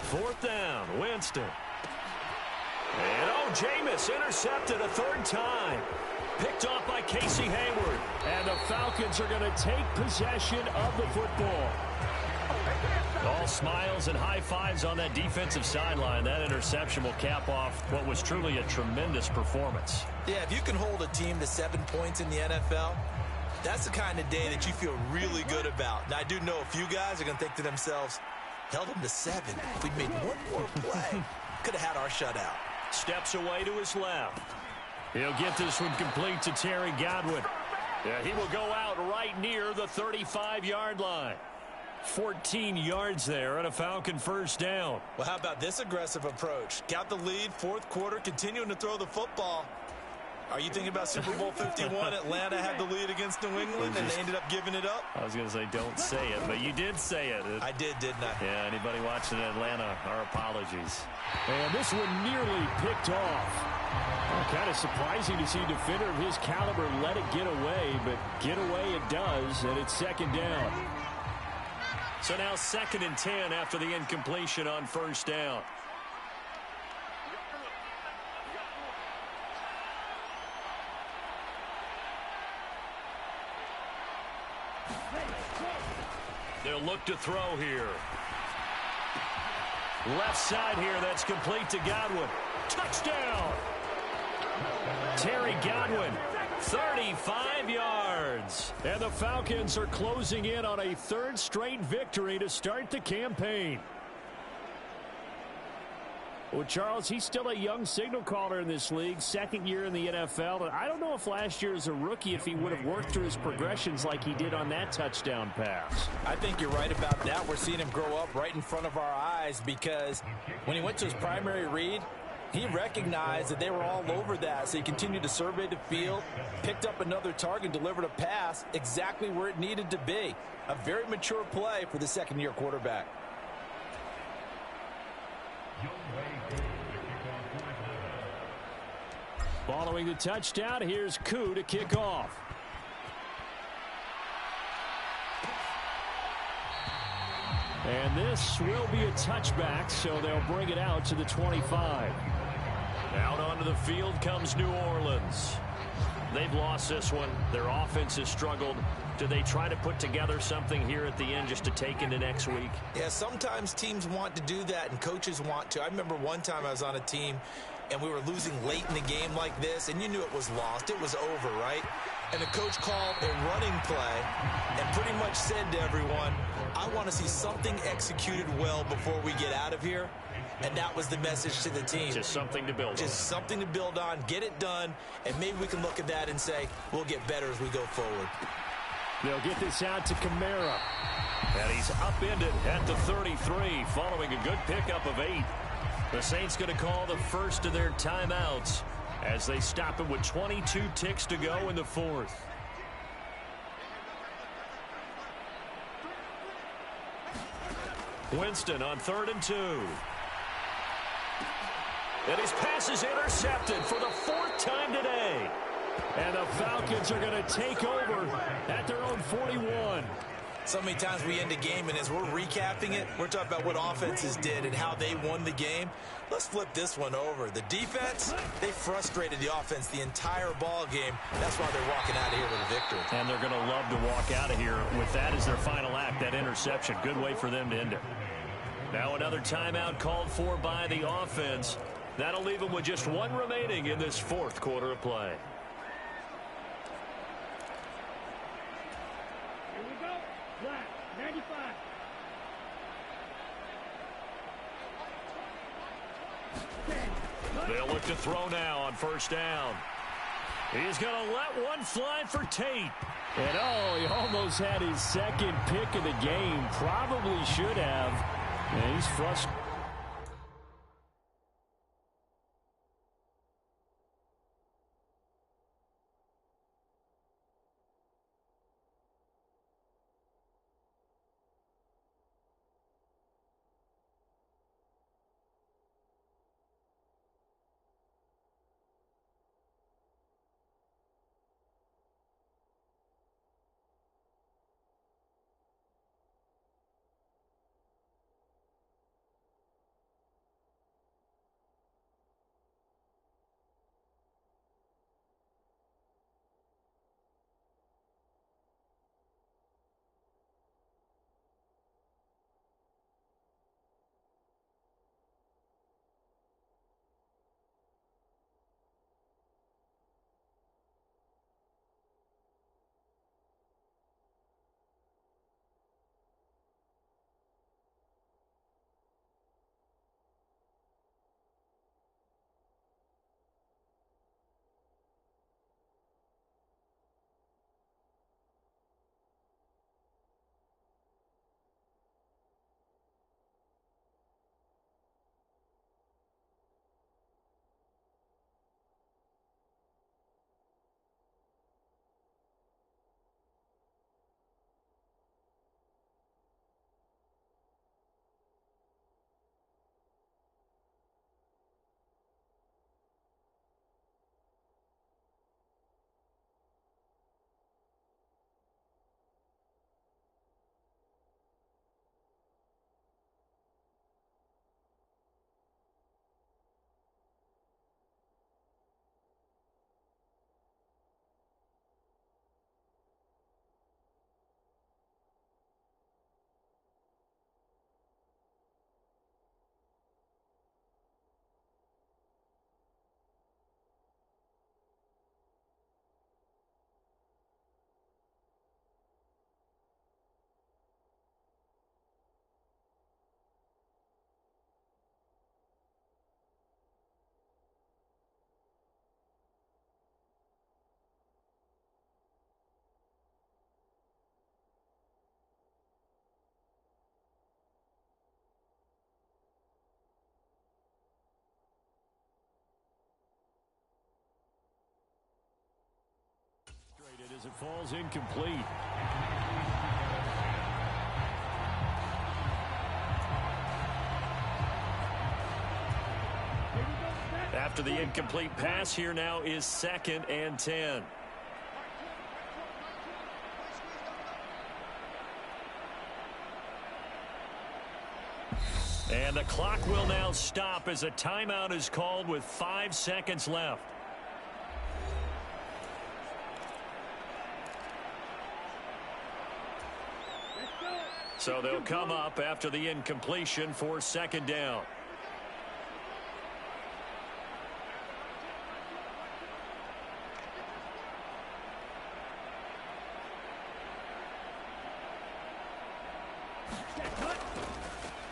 Fourth down, Winston. And Jameis intercepted a 3rd time. Picked off by Casey Hayward. And the Falcons are going to take possession of the football. All smiles and high fives on that defensive sideline. That interception will cap off what was truly a tremendous performance. Yeah, if you can hold a team to 7 points in the NFL, That's the kind of day that you feel really good about. And I do know a few guys are going to think to themselves, held them to 7. If we'd made one more play, could have had our shutout. Steps away to his left. He'll get this one complete to Terry Godwin. Yeah, he will go out right near the 35-yard line. 14 yards there and a Falcon first down. Well, how about this aggressive approach? Got the lead, fourth quarter, continuing to throw the football. Are you thinking about Super Bowl 51? Atlanta had the lead against New England, and they ended up giving it up? I was going to say don't say it, but you did say it. I did, didn't I? Yeah, anybody watching Atlanta, our apologies. And this one nearly picked off. Well, kind of surprising to see a defender of his caliber let it get away, but get away it does, and it's second down. So now 2nd and 10 after the incompletion on first down. They'll look to throw here. Left side here, that's complete to Godwin. Touchdown! Terry Godwin, 35 yards. And the Falcons are closing in on a 3rd straight victory to start the campaign. Well, Charles, he's still a young signal caller in this league, 2nd year in the NFL. And I don't know if last year as a rookie, if he would have worked through his progressions like he did on that touchdown pass. I think you're right about that. We're seeing him grow up right in front of our eyes because when he went to his primary read, he recognized that they were all over that. So he continued to survey the field, picked up another target, delivered a pass exactly where it needed to be. A very mature play for the 2nd-year quarterback. Following the touchdown, here's Koo to kick off. And this will be a touchback, so they'll bring it out to the 25. Out onto the field comes New Orleans. They've lost this one. Their offense has struggled. Do they try to put together something here at the end just to take into next week? Yeah, sometimes teams want to do that and coaches want to. I remember one time I was on a team and we were losing late in the game like this, and you knew it was lost. It was over, right? And the coach called a running play and pretty much said to everyone, I want to see something executed well before we get out of here. And that was the message to the team. Just something to build on. Just something to build on, get it done, and maybe we can look at that and say, we'll get better as we go forward. They'll get this out to Kamara. And he's upended at the 33 following a good pickup of 8. The Saints going to call the first of their timeouts as they stop it with 22 ticks to go in the 4th. Winston on 3rd and 2. And his pass is intercepted for the 4th time today. And the Falcons are going to take over at their own 41. So many times we end a game, and as we're recapping it, we're talking about what offenses did and how they won the game. Let's flip this one over. The defense, they frustrated the offense the entire ball game. That's why they're walking out of here with a victory. And they're going to love to walk out of here with that as their final act, that interception. Good way for them to end it. Now another timeout called for by the offense. That'll leave them with just one remaining in this 4th quarter of play. Here we go. Black, 95. They'll look to throw now on first down. He's going to let one fly for Tate. And oh, he almost had his 2nd pick of the game. Probably should have. And he's frustrated. it falls incomplete. After the incomplete pass, here now is 2nd and 10. And the clock will now stop as a timeout is called with 5 seconds left. So they'll come up after the incompletion for 2nd down.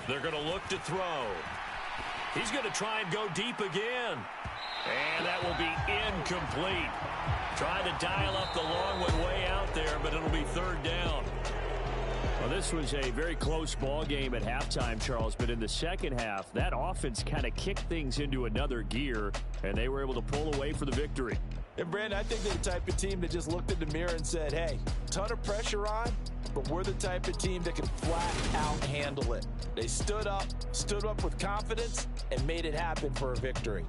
They're going to look to throw. He's going to try and go deep again. And that will be incomplete. Try to dial up the long one way out there, but it'll be 3rd down. Well, this was a very close ball game at halftime, Charles, but in the second half, that offense kind of kicked things into another gear, and they were able to pull away for the victory. And, Brandon, I think they're the type of team that just looked in the mirror and said, hey, ton of pressure on, but we're the type of team that can flat out handle it. They stood up with confidence, and made it happen for a victory.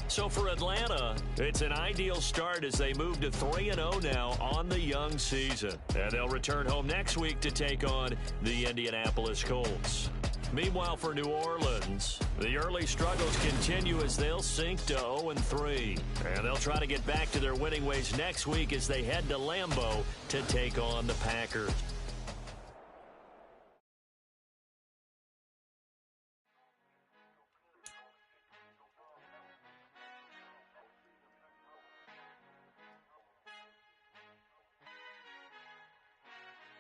So for Atlanta, it's an ideal start as they move to 3-0 now on the young season. And they'll return home next week to take on the Indianapolis Colts. Meanwhile, for New Orleans, the early struggles continue as they'll sink to 0-3. And they'll try to get back to their winning ways next week as they head to Lambeau to take on the Packers.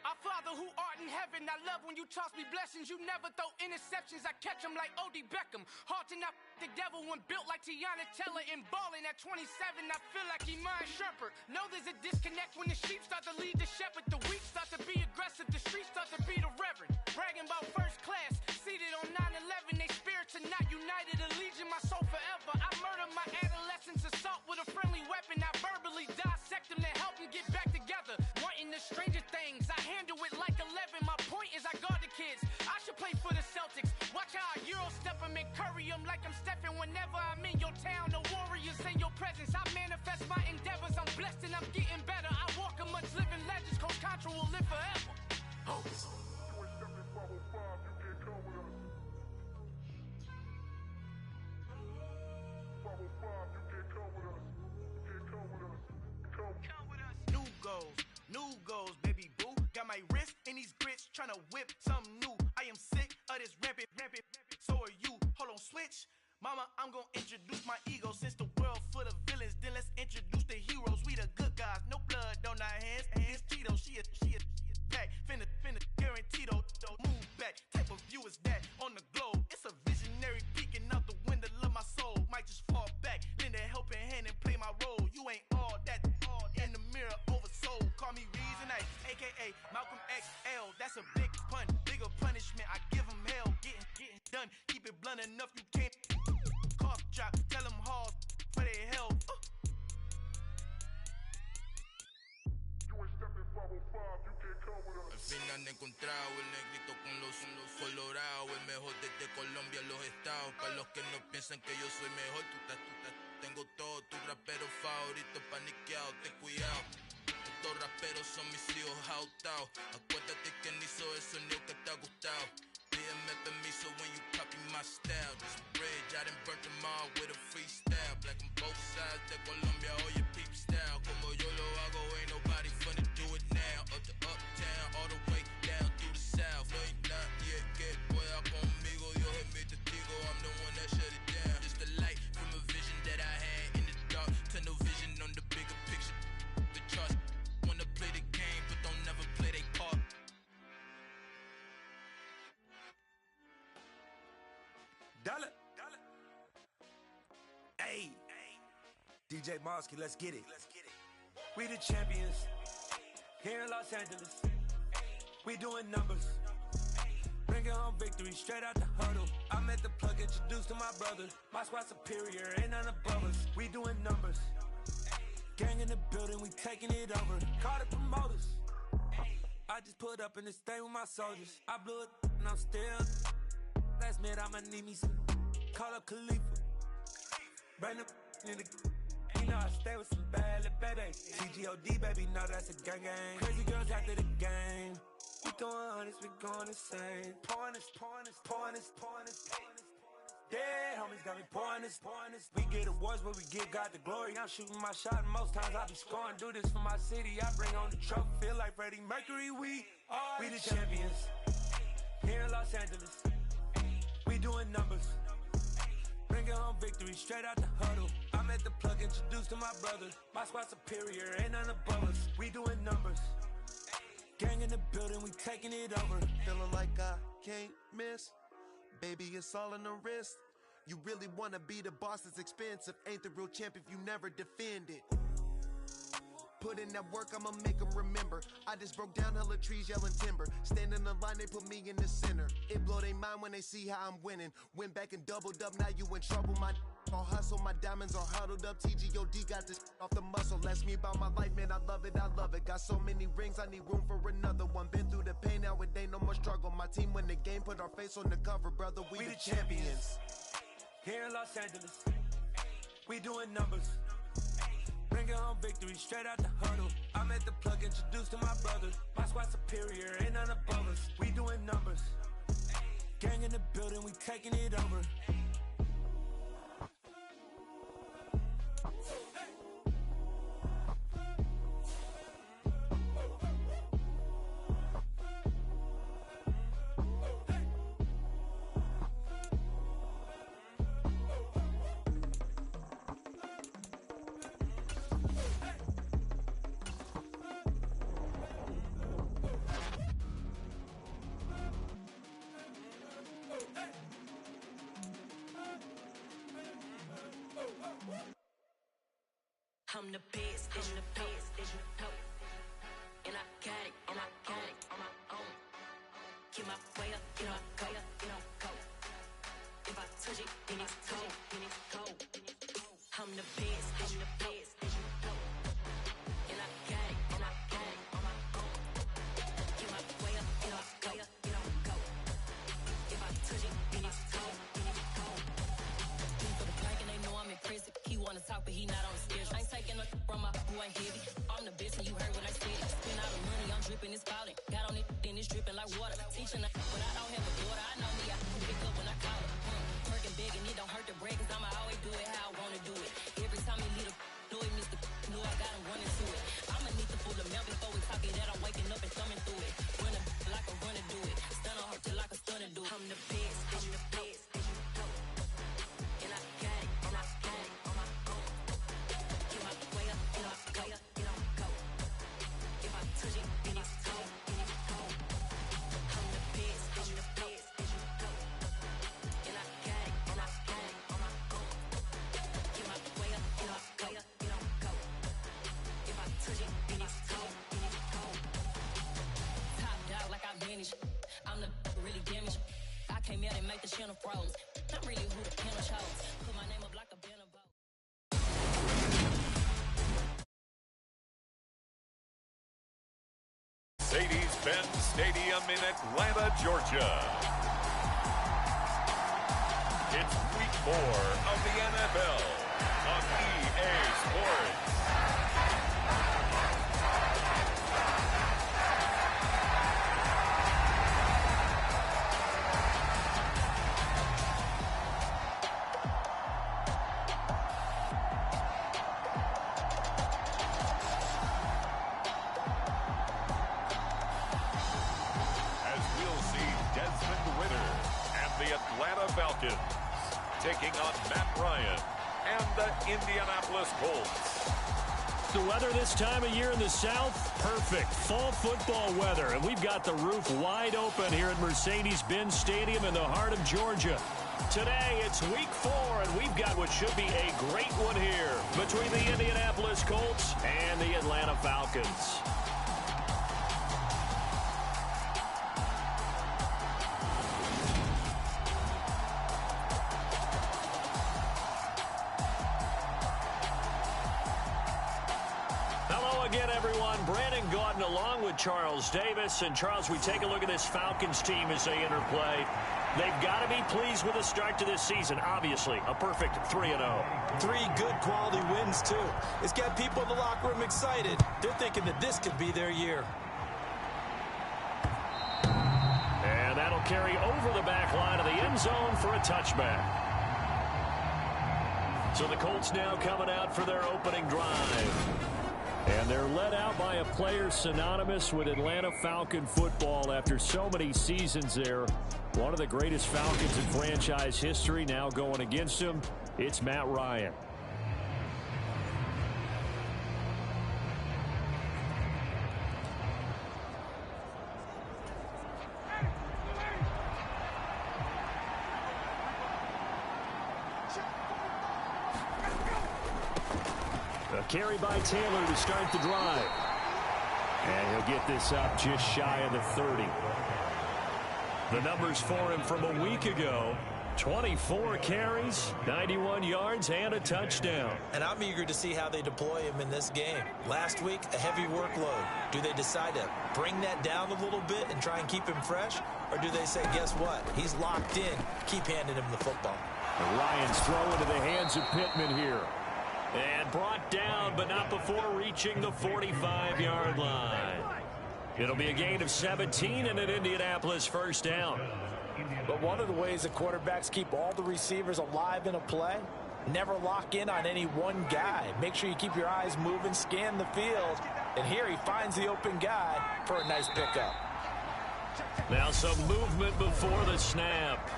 Our Father who art in heaven, I love when you toss me blessings. You never throw interceptions, I catch them like O.D. Beckham. Hard to not the devil when built like Tiana Teller and balling at 27. I feel like Iman Shumpert. Know there's a disconnect when the sheep start to lead the shepherd. The weak start to be aggressive, the streets start to be the reverend. Bragging about first class, seated on 9/11. They spirits are not united, a legion, my soul forever. I murder my adolescence, assault with a friendly weapon. I verbally dissect them to help them get back together. Wanting the stranger things, I handle it like 11. My point is I guard the kids. I should play for the Celtics. Watch how I Euro step them and curry them like I'm stepping. Whenever I'm in your town, the Warriors in your presence. I manifest my endeavors. I'm blessed and I'm getting better. I walk amongst living legends. Coach Contra will live forever. Oh. New goals, baby boo. Got my wrist in these grits, tryna whip something new. I am sick of this rampant. So are you. Hold on, switch. Mama, I'm gonna introduce my ego. Since the world full of villains, then let's introduce the heroes. We the good guys, no blood on our hands. Hands Tito, she a pack. Finna guarantee though. Move back. Type of view is that on the globe? It's a visionary peeking out the window of my soul. Might just fall back, lend a helping hand and play my role. You ain't all that. In the mirror, oversold. Call me Reason X, a.k.a. Malcolm XL. That's a big pun, bigger punishment. I give him hell, getting done. Keep it blunt enough, you can't. Cough drop, tell them hard for their hell. Al fin han encontrado el negrito con los colorados, el mejor desde Colombia, los estados. Para los que no piensan que yo soy mejor, tengo todo, tus raperos favoritos paniqueados, ten cuidado. Estos raperos son mis hijos jautados. Acuérdate que ni hizo el sonido que te ha gustado. Pídeme permiso when you copy my style. This bridge, I done burnt them all with a freestyle. Black on both sides de Colombia, oye peep style. Como yo lo hago, ain't nobody finna do it now. Up to uptown, all the way down through the south. No hay nadie que pueda conmigo, Dios es mi testigo. I'm the one that shut it down. Just the light from a vision that I had in the dark. Tunnel vision on the bigger picture. The charts wanna play the game, but don't never play their part. Dollar. Hey, DJ Mosky, let's get it. We the champions here in Los Angeles. We doing numbers. Bringing home victory straight out the huddle. I met the plug, introduced to my brother. My squad superior, ain't none above us. We doing numbers. Gang in the building, we taking it over. Call the promoters. I just put up in this thing with my soldiers. I blew it and I'm still. Last minute I'ma need me some. Call up Khalifa. Bring up in the. You know I stay with some bad little baby. TGOD baby, know that's a gang gang. Crazy girls after the game. We throwing hundreds, we going insane. Pouring this. Dead homies got me pouring this. We get awards, but we give God the glory. I'm shooting my shot, and most times I be scoring. Do this for my city, I bring on the trophy. Feel like Freddie Mercury, we the champions. Here in Los Angeles, we doing numbers. Bringing home victory straight out the huddle. I'm at the plug, introduced to my brothers. My squad superior, ain't none above us. We doing numbers. Gang in the building, we taking it over. Feeling like I can't miss. Baby, it's all in the wrist. You really wanna be the boss, it's expensive. Ain't the real champ if you never defend it. Put in that work, I'ma make them remember. I just broke down hella trees, yelling timber. Stand in the line, they put me in the center. It blow their mind when they see how I'm winning. Went back and doubled up, now you in trouble. My all hustle, my diamonds are huddled up. TGOD got this off the muscle. Ask me about my life, man, I love it. Got so many rings, I need room for another one. Been through the pain, now it ain't no more struggle. My team win the game, put our face on the cover, brother. We the champions. Here in Los Angeles, we doing numbers. Bringing home victory straight out the huddle. I'm at the plug, introduced to my brothers. My squad superior, ain't none above us. We doing numbers. Gang in the building, we taking it over. I'm the best, and I got it, on my own. Get my way up, go. If I touch it, then it's cold. I'm the best, and I got it, on my own. Get my way up, go. If I touch it, then it's cold. For the plank and they know I'm impressive. He wanna talk, but he not on the schedule. I ain't taking no from my boy heavy. I'm the best and you heard what I said. Spend all the money, I'm dripping, it's falling. Got on it, then it's dripping like water. Teaching her, but I don't have a daughter. I know me, I can pick up when I call her. Working big and it don't hurt the break, cause I'ma always do it how I wanna do it. Every time he lead a do it, Mr. Know I got him running to it. I'ma need to pull the mail before we talk it that I'm waking up and thumbing through it. Running like a runner do it. Stun on her till like a stunner do it. I'm the best, and I got it, on my own. Get my way up, go. If I touch it, then it's cold. I'm the best, and I got it, on my own. Get my way up, go. If I touch it, then it's cold. Top dog like I vanished. I'm the really damaged. I came out and make the channel froze. I'm really who the piano chose. Put my name up like a banner boat. Mercedes-Benz Stadium in Atlanta, Georgia. It's week 4 of the NFL on EA Sports. Falcons taking on Matt Ryan and the Indianapolis Colts. The weather this time of year in the South, perfect. Fall football weather, and we've got the roof wide open here at Mercedes-Benz Stadium in the heart of Georgia. Today, it's week 4, and we've got what should be a great one here between the Indianapolis Colts and the Atlanta Falcons. again, everyone. Brandon Gaudin along with Charles Davis. And, Charles, we take a look at this Falcons team as they enter play. They've got to be pleased with the start to this season. Obviously, a perfect 3-0. 3 good quality wins, too. It's got people in the locker room excited. They're thinking that this could be their year. And that'll carry over the back line of the end zone for a touchback. So the Colts now coming out for their opening drive. And they're led out by a player synonymous with Atlanta Falcon football after so many seasons there. One of the greatest Falcons in franchise history now going against him. It's Matt Ryan. A carry by Taylor to start the drive. And he'll get this up just shy of the 30. The numbers for him from a week ago: 24 carries, 91 yards, and a touchdown. And I'm eager to see how they deploy him in this game. Last week, a heavy workload. Do they decide to bring that down a little bit and try and keep him fresh? Or do they say, guess what? He's locked in. Keep handing him the football. And Ryan's throw into the hands of Pittman here. And brought down, but not before reaching the 45-yard line. It'll be a gain of 17 and an Indianapolis first down. But one of the ways that quarterbacks keep all the receivers alive in a play, never lock in on any one guy. Make sure you keep your eyes moving, scan the field. And here he finds the open guy for a nice pickup. Now some movement before the snap.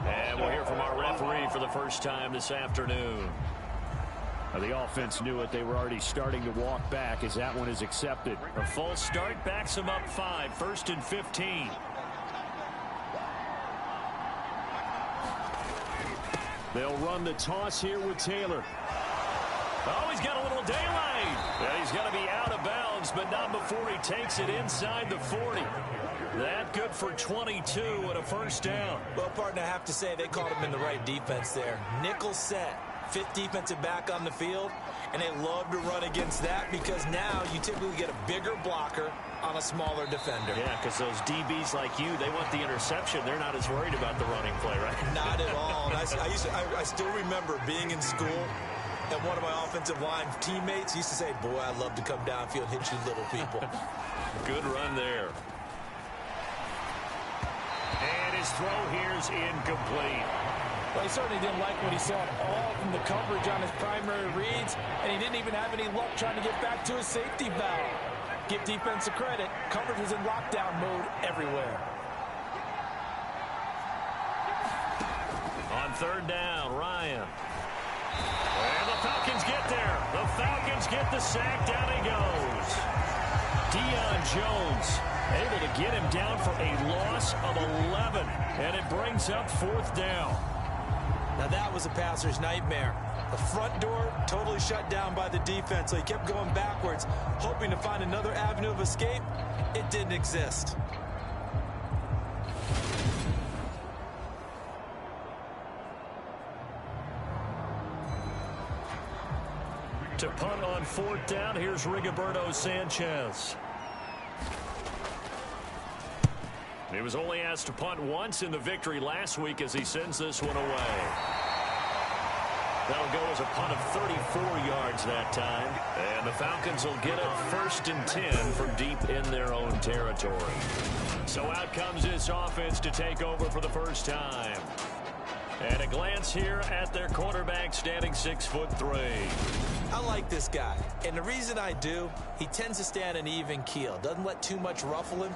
And we'll hear from our referee for the first time this afternoon. The offense knew it. They were already starting to walk back as that one is accepted. A false start backs them up 5. 1st and 15. They'll run the toss here with Taylor. Oh, he's got a little daylight. Yeah, he's going to be out of bounds, but not before he takes it inside the 40. That good for 22 and a first down. Well, partner, I have to say they called him in the right defense there. Nickel set. 5th defensive back on the field, and they love to run against that because now you typically get a bigger blocker on a smaller defender. Yeah, because those DBs like you, they want the interception. They're not as worried about the running play, right? Not at all. And I still remember being in school, and one of my offensive line teammates used to say, boy, I love to come downfield and hit you little people. Good run there. And his throw here's incomplete. Well, he certainly didn't like what he saw all from the coverage on his primary reads, and he didn't even have any luck trying to get back to his safety valve. Give defense a credit. Coverage was in lockdown mode everywhere. On 3rd down, Ryan. And the Falcons get there. The Falcons get the sack. Down he goes. Deion Jones able to get him down for a loss of 11, and it brings up 4th down. Now that was a passer's nightmare. The front door totally shut down by the defense, so he kept going backwards, hoping to find another avenue of escape. It didn't exist. To punt on 4th down, here's Rigoberto Sanchez. He was only asked to punt once in the victory last week as he sends this one away. That'll go as a punt of 34 yards that time. And the Falcons will get it 1st and 10 from deep in their own territory. So out comes this offense to take over for the first time. And a glance here at their quarterback standing 6'3". I like this guy. And the reason I do, he tends to stay on an even keel. Doesn't let too much ruffle him.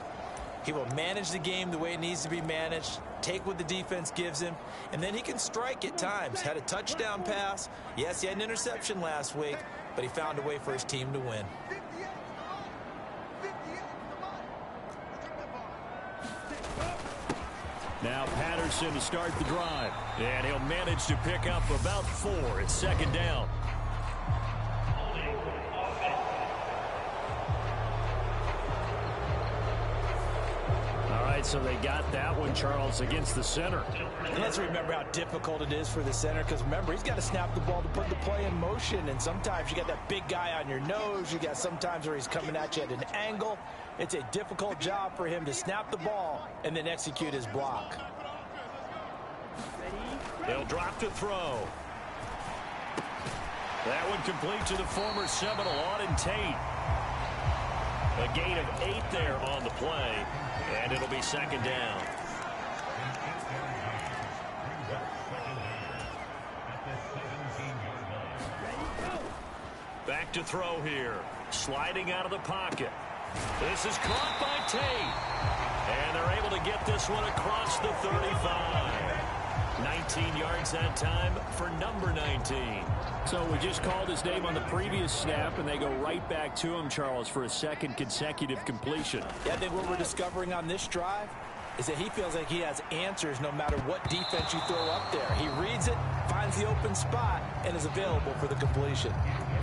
He will manage the game the way it needs to be managed, take what the defense gives him, and then he can strike at times. Had a touchdown pass. Yes, he had an interception last week, but he found a way for his team to win. Now Patterson to start the drive, and he'll manage to pick up about 4. It's 2nd down. right, so they got that one, Charles, against the center. And let's remember how difficult it is for the center, because remember, he's got to snap the ball to put the play in motion, and sometimes you got that big guy on your nose. You got sometimes where he's coming at you at an angle. It's a difficult job for him to snap the ball and then execute his block. They'll drop to throw. That one complete to the former Seminole, Auden Tate. A gain of 8 there on the play, and it'll be second down. Back to throw here. Sliding out of the pocket. This is caught by Tate. And they're able to get this one across the 35. 19 yards that time for number 19. So we just called his name on the previous snap, and they go right back to him, Charles, for a second consecutive completion. Yeah, I think what we're discovering on this drive is that he feels like he has answers no matter what defense you throw up there. He reads it, finds the open spot, and is available for the completion.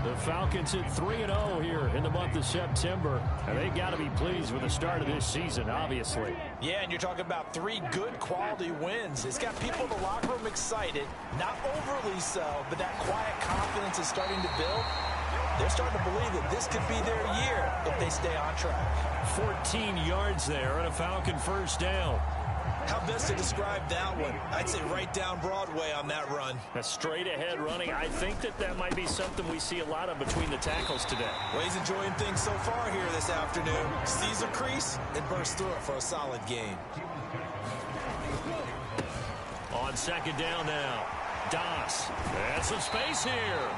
The Falcons at 3-0 here in the month of September, and they got to be pleased with the start of this season, obviously. Yeah, and you're talking about 3 good quality wins. It's got people in the locker room excited, not overly so, but that quiet confidence is starting to build. They're starting to believe that this could be their year if they stay on track. 14 yards there and a Falcon first down. How best to describe that one? I'd say right down Broadway on that run. A straight ahead running. I think that might be something we see a lot of between the tackles today. Well, he's enjoying things so far here this afternoon. Sees a crease and bursts through it for a solid gain. On second down now. Das. And some space here.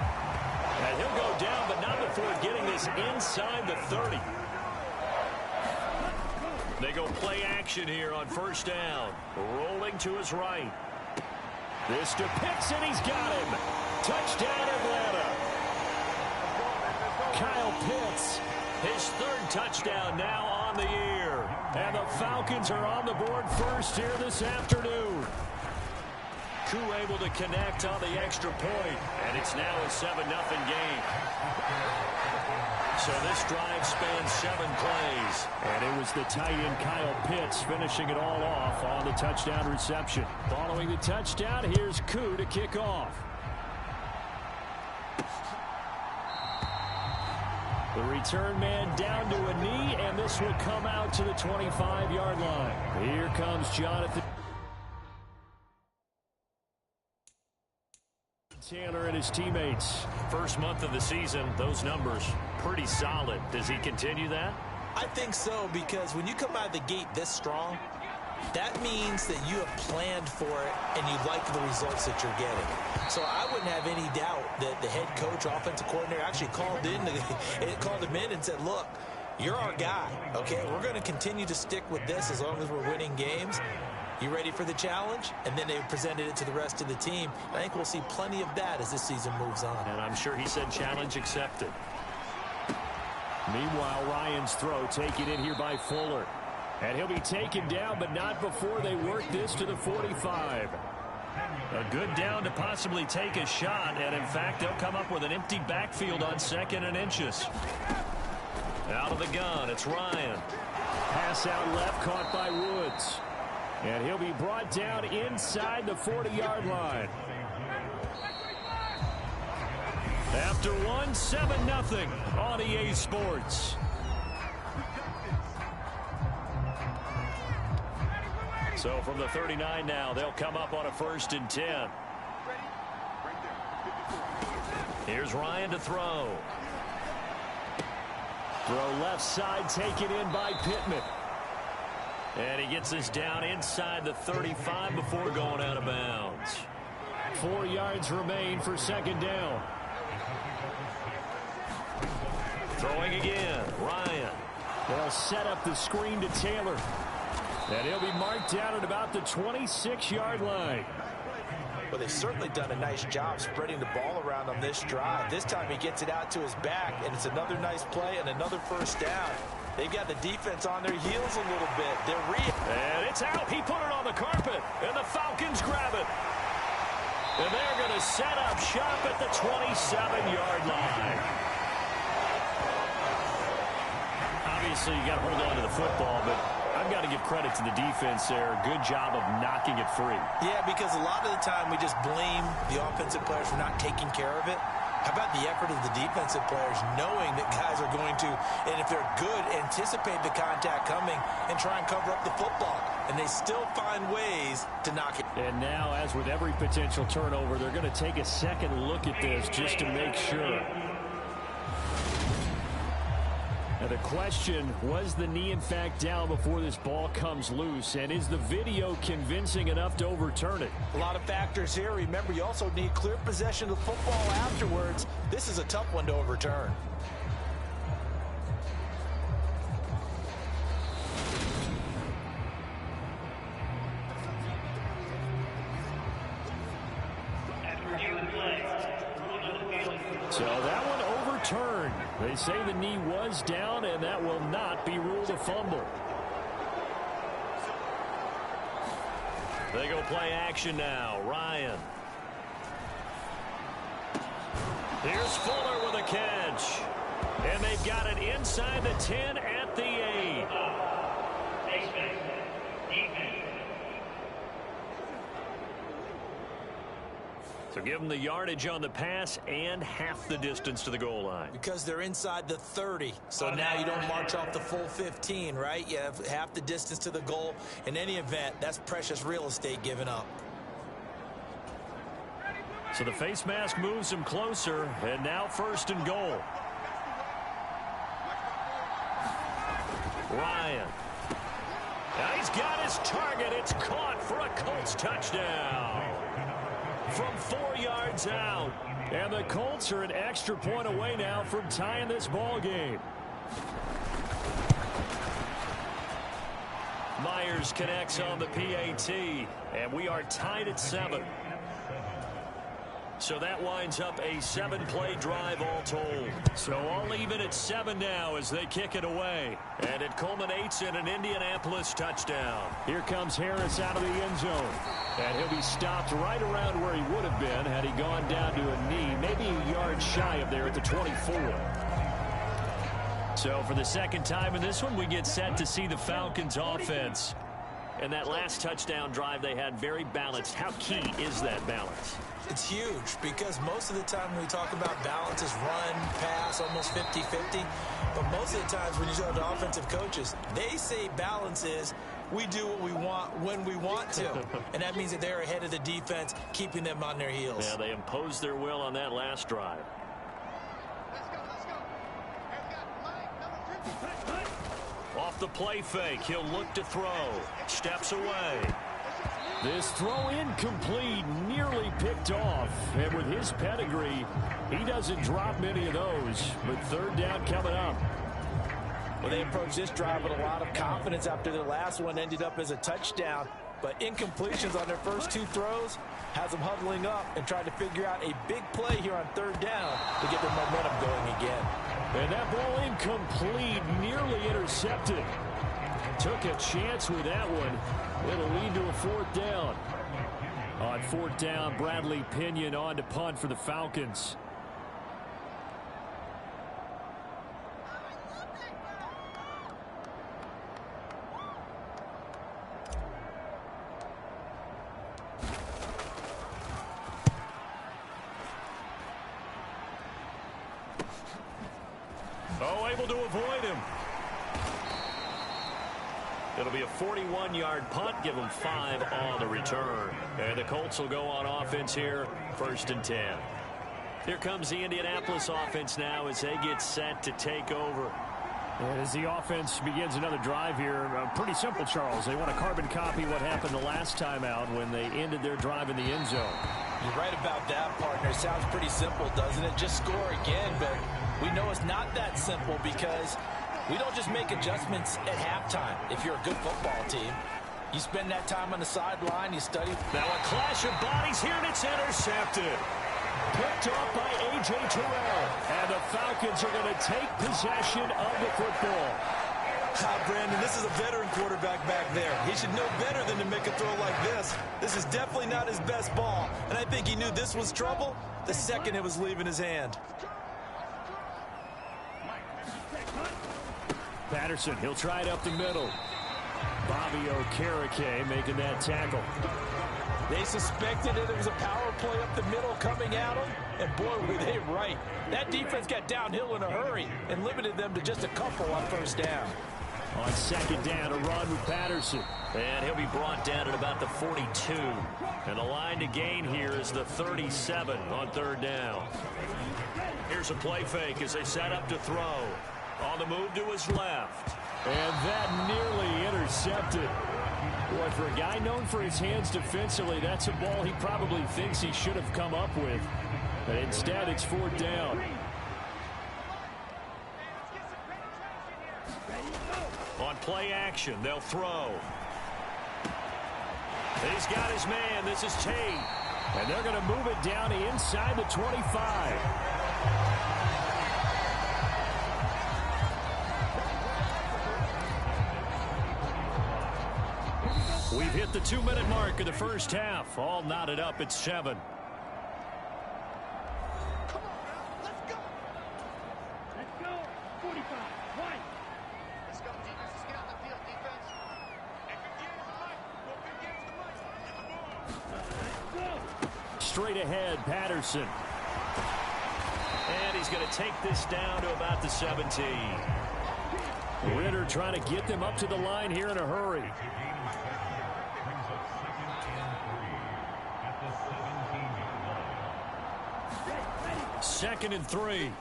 And he'll go down, but not before getting this inside the 30. They go play action here on first down. Rolling to his right. This to Pitts, and he's got him. Touchdown, Atlanta. Kyle Pitts, his 3rd touchdown now on the year. And the Falcons are on the board first here this afternoon. Koo able to connect on the extra point, and it's now a 7-0 game. So this drive spans 7 plays. And it was the tight end Kyle Pitts finishing it all off on the touchdown reception. Following the touchdown, here's Koo to kick off. The return man down to a knee, and this will come out to the 25-yard line. Here comes Jonathan Taylor and his teammates. First month of the season, those numbers pretty solid. Does he continue that? I think so, because when you come out of the gate this strong, that means that you have planned for it and you like the results that you're getting. So I wouldn't have any doubt that the head coach, offensive coordinator actually called him in and said, look, you're our guy, okay? We're going to continue to stick with this as long as we're winning games. You ready for the challenge? And then they presented it to the rest of the team. I think we'll see plenty of that as this season moves on. And I'm sure he said challenge accepted. Meanwhile, Ryan's throw taken in here by Fuller. And he'll be taken down, but not before they work this to the 45. A good down to possibly take a shot. And, in fact, they'll come up with an empty backfield on 2nd and inches. Out of the gun, it's Ryan. Pass out left, caught by Woods. And he'll be brought down inside the 40-yard line. After 7-0 on EA Sports. So from the 39 now, they'll come up on a 1st and 10. Here's Ryan to throw. Throw left side, taken in by Pittman. And he gets this down inside the 35 before going out of bounds. 4 yards remain for 2nd down. Throwing again, Ryan. They'll set up the screen to Taylor. And he'll be marked down at about the 26-yard line. Well, they've certainly done a nice job spreading the ball around on this drive. This time he gets it out to his back, and it's another nice play and another first down. They've got the defense on their heels a little bit. And it's out. He put it on the carpet, and the Falcons grab it. And they're going to set up shop at the 27-yard line. Obviously, you got to hold on to the football, but I I've got to give credit to the defense there. Good job of knocking it free. Yeah, because a lot of the time we just blame the offensive players for not taking care of it. How about the effort of the defensive players knowing that guys are going to, and if they're good, anticipate the contact coming and try and cover up the football. And they still find ways to knock it. And now, as with every potential turnover, they're going to take a second look at this just to make sure. Now the question, was the knee in fact down before this ball comes loose? And is the video convincing enough to overturn it? A lot of factors here. Remember, you also need clear possession of the football afterwards. This is a tough one to overturn. So that one overturned. They say the knee was down, and that will not be ruled a fumble. They go play action now. Ryan. Here's Fuller with a catch. And they've got it inside the 10 at the 8. So give them the yardage on the pass and half the distance to the goal line. Because they're inside the 30. So now you don't march off the full 15, right? You have half the distance to the goal. In any event, that's precious real estate given up. So the face mask moves him closer, and now 1st and goal. Ryan. Now he's got his target. It's caught for a Colts touchdown. From 4 yards out. And the Colts are an extra point away now from tying this ball game. Myers connects on the PAT. And we are tied at 7. So that winds up a 7-play drive all told. So all even at 7 now as they kick it away. And it culminates in an Indianapolis touchdown. Here comes Harris out of the end zone. And he'll be stopped right around where he would have been had he gone down to a knee, maybe a yard shy of there at the 24. So for the second time in this one, we get set to see the Falcons offense. And that last touchdown drive they had very balanced. How key is that balance? It's huge because most of the time when we talk about balance is run, pass, almost 50-50. But most of the times when you talk to offensive coaches, they say balance is we do what we want when we want to. And that means that they're ahead of the defense, keeping them on their heels. Yeah, they imposed their will on that last drive. Off the play fake, he'll look to throw. Steps away. This throw incomplete, nearly picked off. And with his pedigree, he doesn't drop many of those. But 3rd down coming up. Well, they approached this drive with a lot of confidence after their last one ended up as a touchdown. But incompletions on their first 2 throws has them huddling up and trying to figure out a big play here on 3rd down to get their momentum going again. And that ball incomplete, nearly intercepted. Took a chance with that one. It'll lead to a 4th down. On 4th down, Bradley Pinion on to punt for the Falcons. Oh, able to avoid him. It'll be a 41-yard punt. Give them 5 on the return. And the Colts will go on offense here. 1st and 10. Here comes the Indianapolis offense now as they get set to take over. And as the offense begins another drive here, pretty simple, Charles. They want to carbon copy what happened the last time out when they ended their drive in the end zone. You're right about that, partner. It sounds pretty simple, doesn't it? Just score again, but we know it's not that simple because we don't just make adjustments at halftime. If you're a good football team, you spend that time on the sideline, you study. Now a clash of bodies here, and it's intercepted. Picked off by A.J. Terrell. And the Falcons are going to take possession of the football. Brandon, this is a veteran quarterback back there. He should know better than to make a throw like this. This is definitely not his best ball. And I think he knew this was trouble the second it was leaving his hand. Patterson, he'll try it up the middle. Bobby Okereke making that tackle. They suspected it was a power play up the middle coming at them, and boy, were they right. That defense got downhill in a hurry and limited them to just a couple on first down. On second down, a run with Patterson. And he'll be brought down at about the 42. And the line to gain here is the 37 on third down. Here's a play fake as they set up to throw. On the move to his left. And that nearly intercepted. Boy, for a guy known for his hands defensively, that's a ball he probably thinks he should have come up with. But instead, it's fourth down. On play action, they'll throw. He's got his man. This is Tate. And they're going to move it down inside the 25. We've hit the 2-minute mark of the first half. All knotted up at 7. Straight ahead, Patterson. And he's going to take this down to about the 17. Ritter trying to get them up to the line here in a hurry. Second and 3.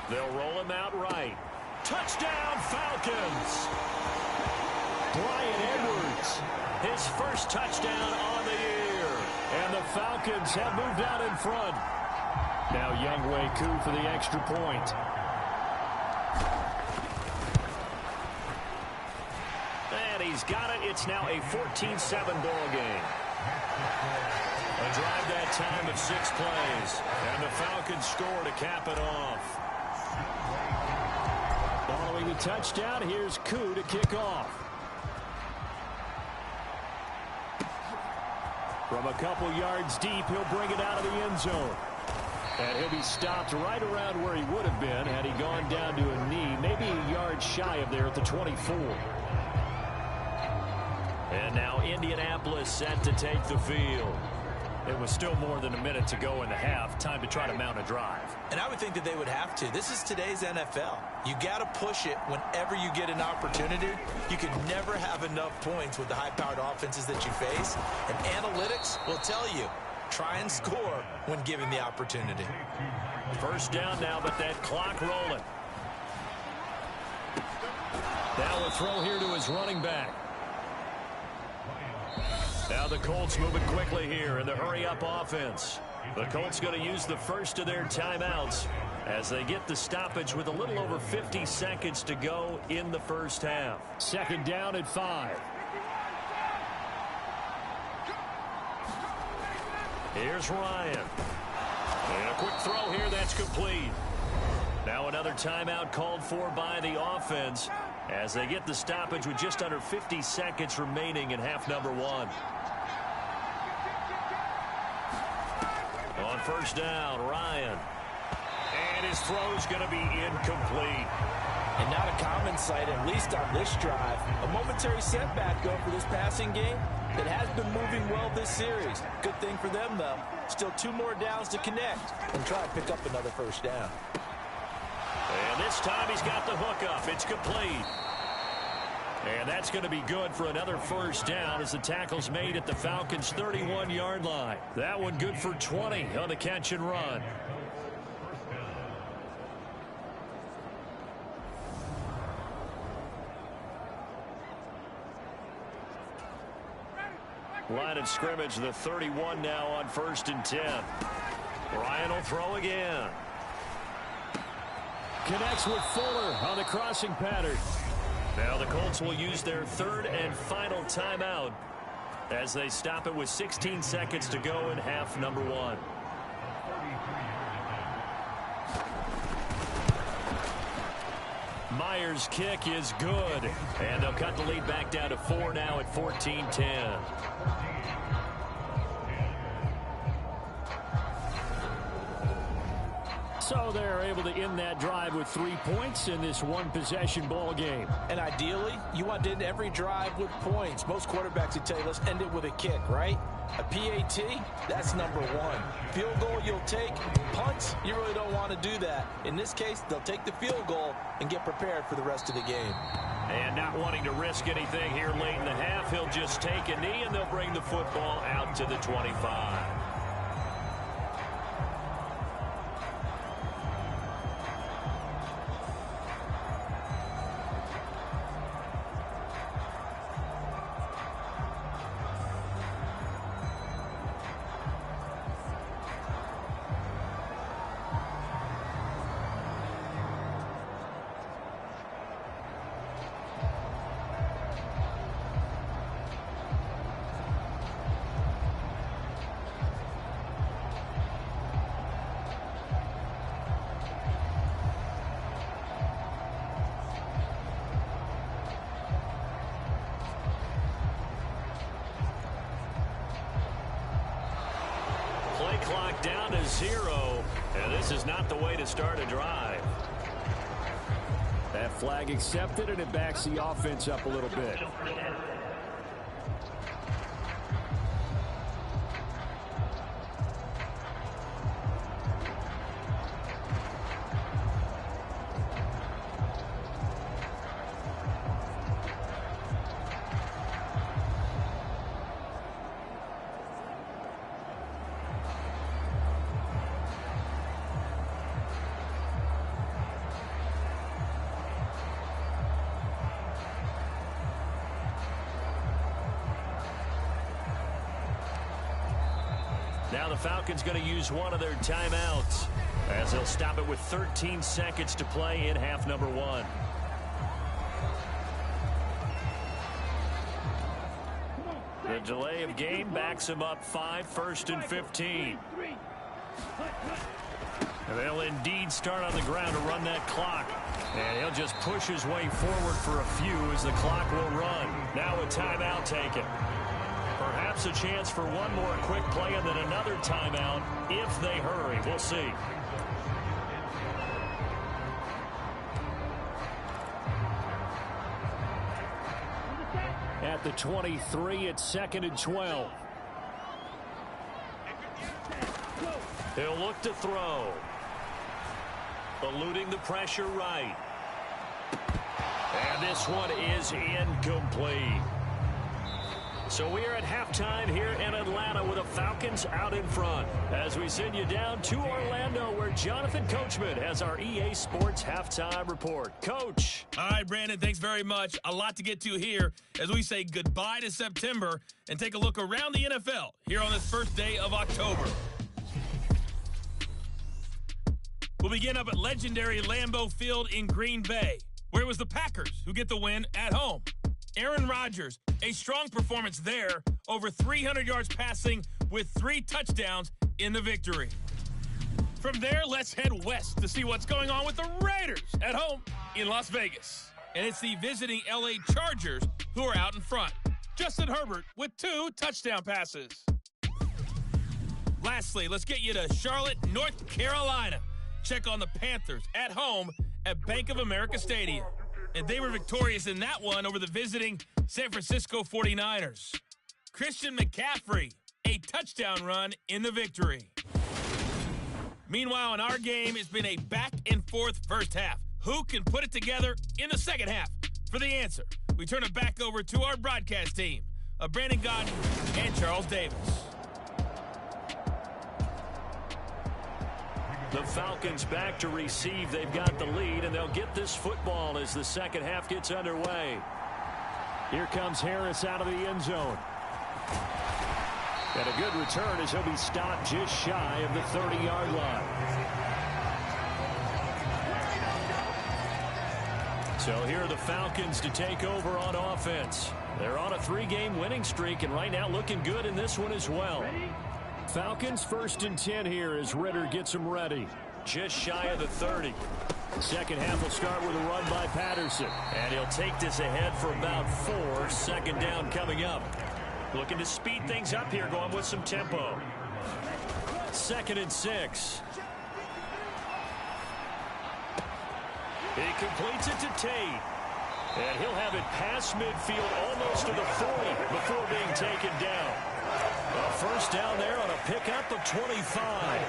They'll roll him out right. Touchdown, Falcons! Brian Edwards. His first touchdown on the year. And the Falcons have moved out in front. Now Younghoe Koo for the extra point. And he's got it. It's now a 14-7 ball game. A drive that time of 6 plays. And the Falcons score to cap it off. Following the touchdown, here's Koo to kick off. From a couple yards deep, he'll bring it out of the end zone. And he'll be stopped right around where he would have been had he gone down to a knee, maybe a yard shy of there at the 24. And now Indianapolis set to take the field. It was still more than a minute to go in the half. Time to try to mount a drive. And I would think that they would have to. This is today's NFL. You got to push it whenever you get an opportunity. You can never have enough points with the high-powered offenses that you face. And analytics will tell you, try and score when given the opportunity. First down now, but that clock rolling. Now a throw here to his running back. Now the Colts moving quickly here in the hurry-up offense. The Colts going to use the first of their timeouts as they get the stoppage with a little over 50 seconds to go in the first half. Second down at 5. Here's Ryan. And a quick throw here that's complete. Now another timeout called for by the offense as they get the stoppage with just under 50 seconds remaining in half number 1. On first down, Ryan. And his throw's going to be incomplete. And not a common sight, at least on this drive. A momentary setback, though, for this passing game that has been moving well this series. Good thing for them, though. Still 2 more downs to connect and try to pick up another first down. And this time he's got the hook up. It's complete. And that's going to be good for another first down as the tackle's made at the Falcons' 31-yard line. That one good for 20 on the catch and run. Line of scrimmage, the 31 now on 1st and 10. Ryan will throw again. Connects with Fuller on the crossing pattern. Now the Colts will use their third and final timeout as they stop it with 16 seconds to go in half number 1. Myers' kick is good. And they'll cut the lead back down to 4 now at 14-10. So they're able to end that drive with 3 points in this one-possession ball game. And ideally, you want to end every drive with points. Most quarterbacks would tell you, let's end it with a kick, right? A PAT, that's number one. Field goal you'll take. Punts, you really don't want to do that. In this case, they'll take the field goal and get prepared for the rest of the game. And not wanting to risk anything here late in the half, he'll just take a knee, and they'll bring the football out to the 25. Clock down to 0, and this is not the way to start a drive. That flag accepted, and it backs the offense up a little bit. Now the Falcons going to use one of their timeouts as they'll stop it with 13 seconds to play in half number 1. The delay of game backs him up 5, 1st and 15. And they'll indeed start on the ground to run that clock. And he'll just push his way forward for a few as the clock will run. Now a timeout taken. Perhaps a chance for one more quick play and then another timeout if they hurry. We'll see. At the 23, it's 2nd and 12. He'll look to throw. Eluding the pressure right. And this one is incomplete. So we are at halftime here in Atlanta with the Falcons out in front. As we send you down to Orlando where Jonathan Coachman has our EA Sports halftime report. Coach. All right, Brandon, thanks very much. A lot to get to here as we say goodbye to September and take a look around the NFL here on this first day of October. We'll begin up at legendary Lambeau Field in Green Bay, where it was the Packers who get the win at home. Aaron Rodgers, a strong performance there, over 300 yards passing with 3 touchdowns in the victory. From there, let's head west to see what's going on with the Raiders at home in Las Vegas. And it's the visiting LA Chargers who are out in front. Justin Herbert with 2 touchdown passes. Lastly, let's get you to Charlotte, North Carolina. Check on the Panthers at home at Bank of America Stadium. And they were victorious in that one over the visiting San Francisco 49ers. Christian McCaffrey, a touchdown run in the victory. Meanwhile, in our game, it's been a back-and-forth first half. Who can put it together in the second half? For the answer, we turn it back over to our broadcast team of Brandon Godden and Charles Davis. The Falcons back to receive. They've got the lead, and they'll get this football as the second half gets underway. Here comes Harris out of the end zone. And a good return as he'll be stopped just shy of the 30-yard line. So here are the Falcons to take over on offense. They're on a 3-game winning streak, and right now looking good in this one as well. Falcons 1st and 10 here as Ritter gets them ready. Just shy of the 30. Second half will start with a run by Patterson. And he'll take this ahead for about 4. Second down coming up. Looking to speed things up here, going with some tempo. 2nd and 6. He completes it to Tate. And he'll have it past midfield almost to the 40 before being taken down. A first down there on a pickup of 25.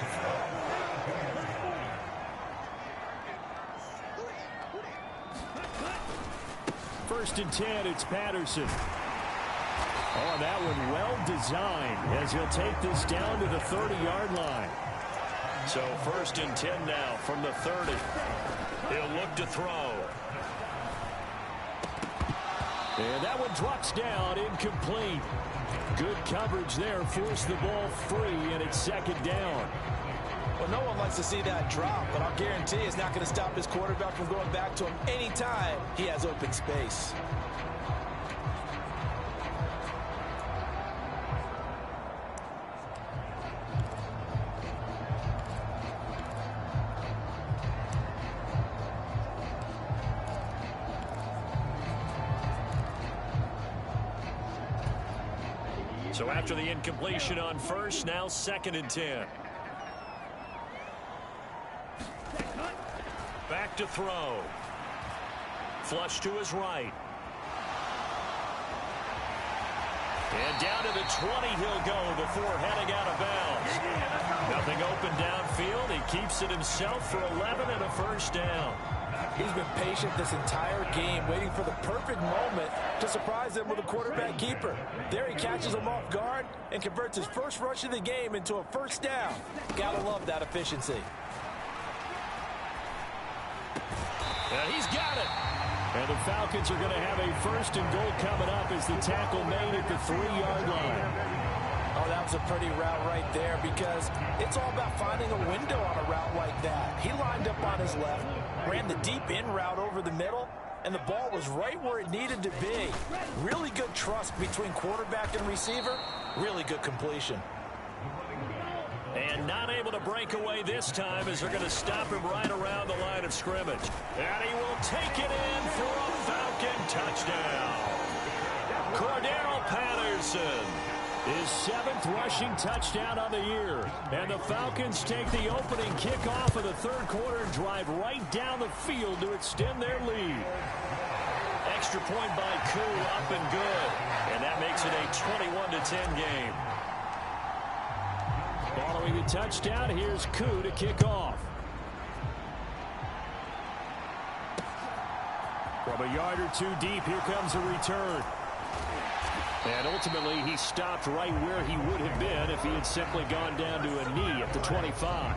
First and 10, it's Patterson. Oh, that one well designed as he'll take this down to the 30-yard line. So first and 10 now from the 30. He'll look to throw. And that one drops down, incomplete. Good coverage there, forced the ball free, and it's second down. Well, no one likes to see that drop, but I'll guarantee it's not going to stop his quarterback from going back to him anytime he has open space. So after the incompletion on first, now second and 10. Back to throw. Flush to his right. And down to the 20 he'll go before heading out of bounds. Nothing open downfield. He keeps it himself for 11 and a first down. He's been patient this entire game, waiting for the perfect moment to surprise them with a quarterback keeper. There he catches him off guard and converts his first rush of the game into a first down. Gotta love that efficiency. And he's got it. And the Falcons are going to have a first and goal coming up as the tackle made at the 3-yard line. Oh, that was a pretty route right there because it's all about finding a window on a route like that. He lined up on his left, ran the deep in route over the middle, and the ball was right where it needed to be. Really good trust between quarterback and receiver. Really good completion. And not able to break away this time as they're going to stop him right around the line of scrimmage. And he will take it in for a Falcon touchdown. Cordero Patterson, his 7th rushing touchdown of the year. And the Falcons take the opening kickoff of the third quarter and drive right down the field to extend their lead. Extra point by Koo, up and good. And that makes it a 21-10 game. Following the touchdown, here's Koo to kick off. From a yard or two deep, here comes a return. And ultimately, he stopped right where he would have been if he had simply gone down to a knee at the 25.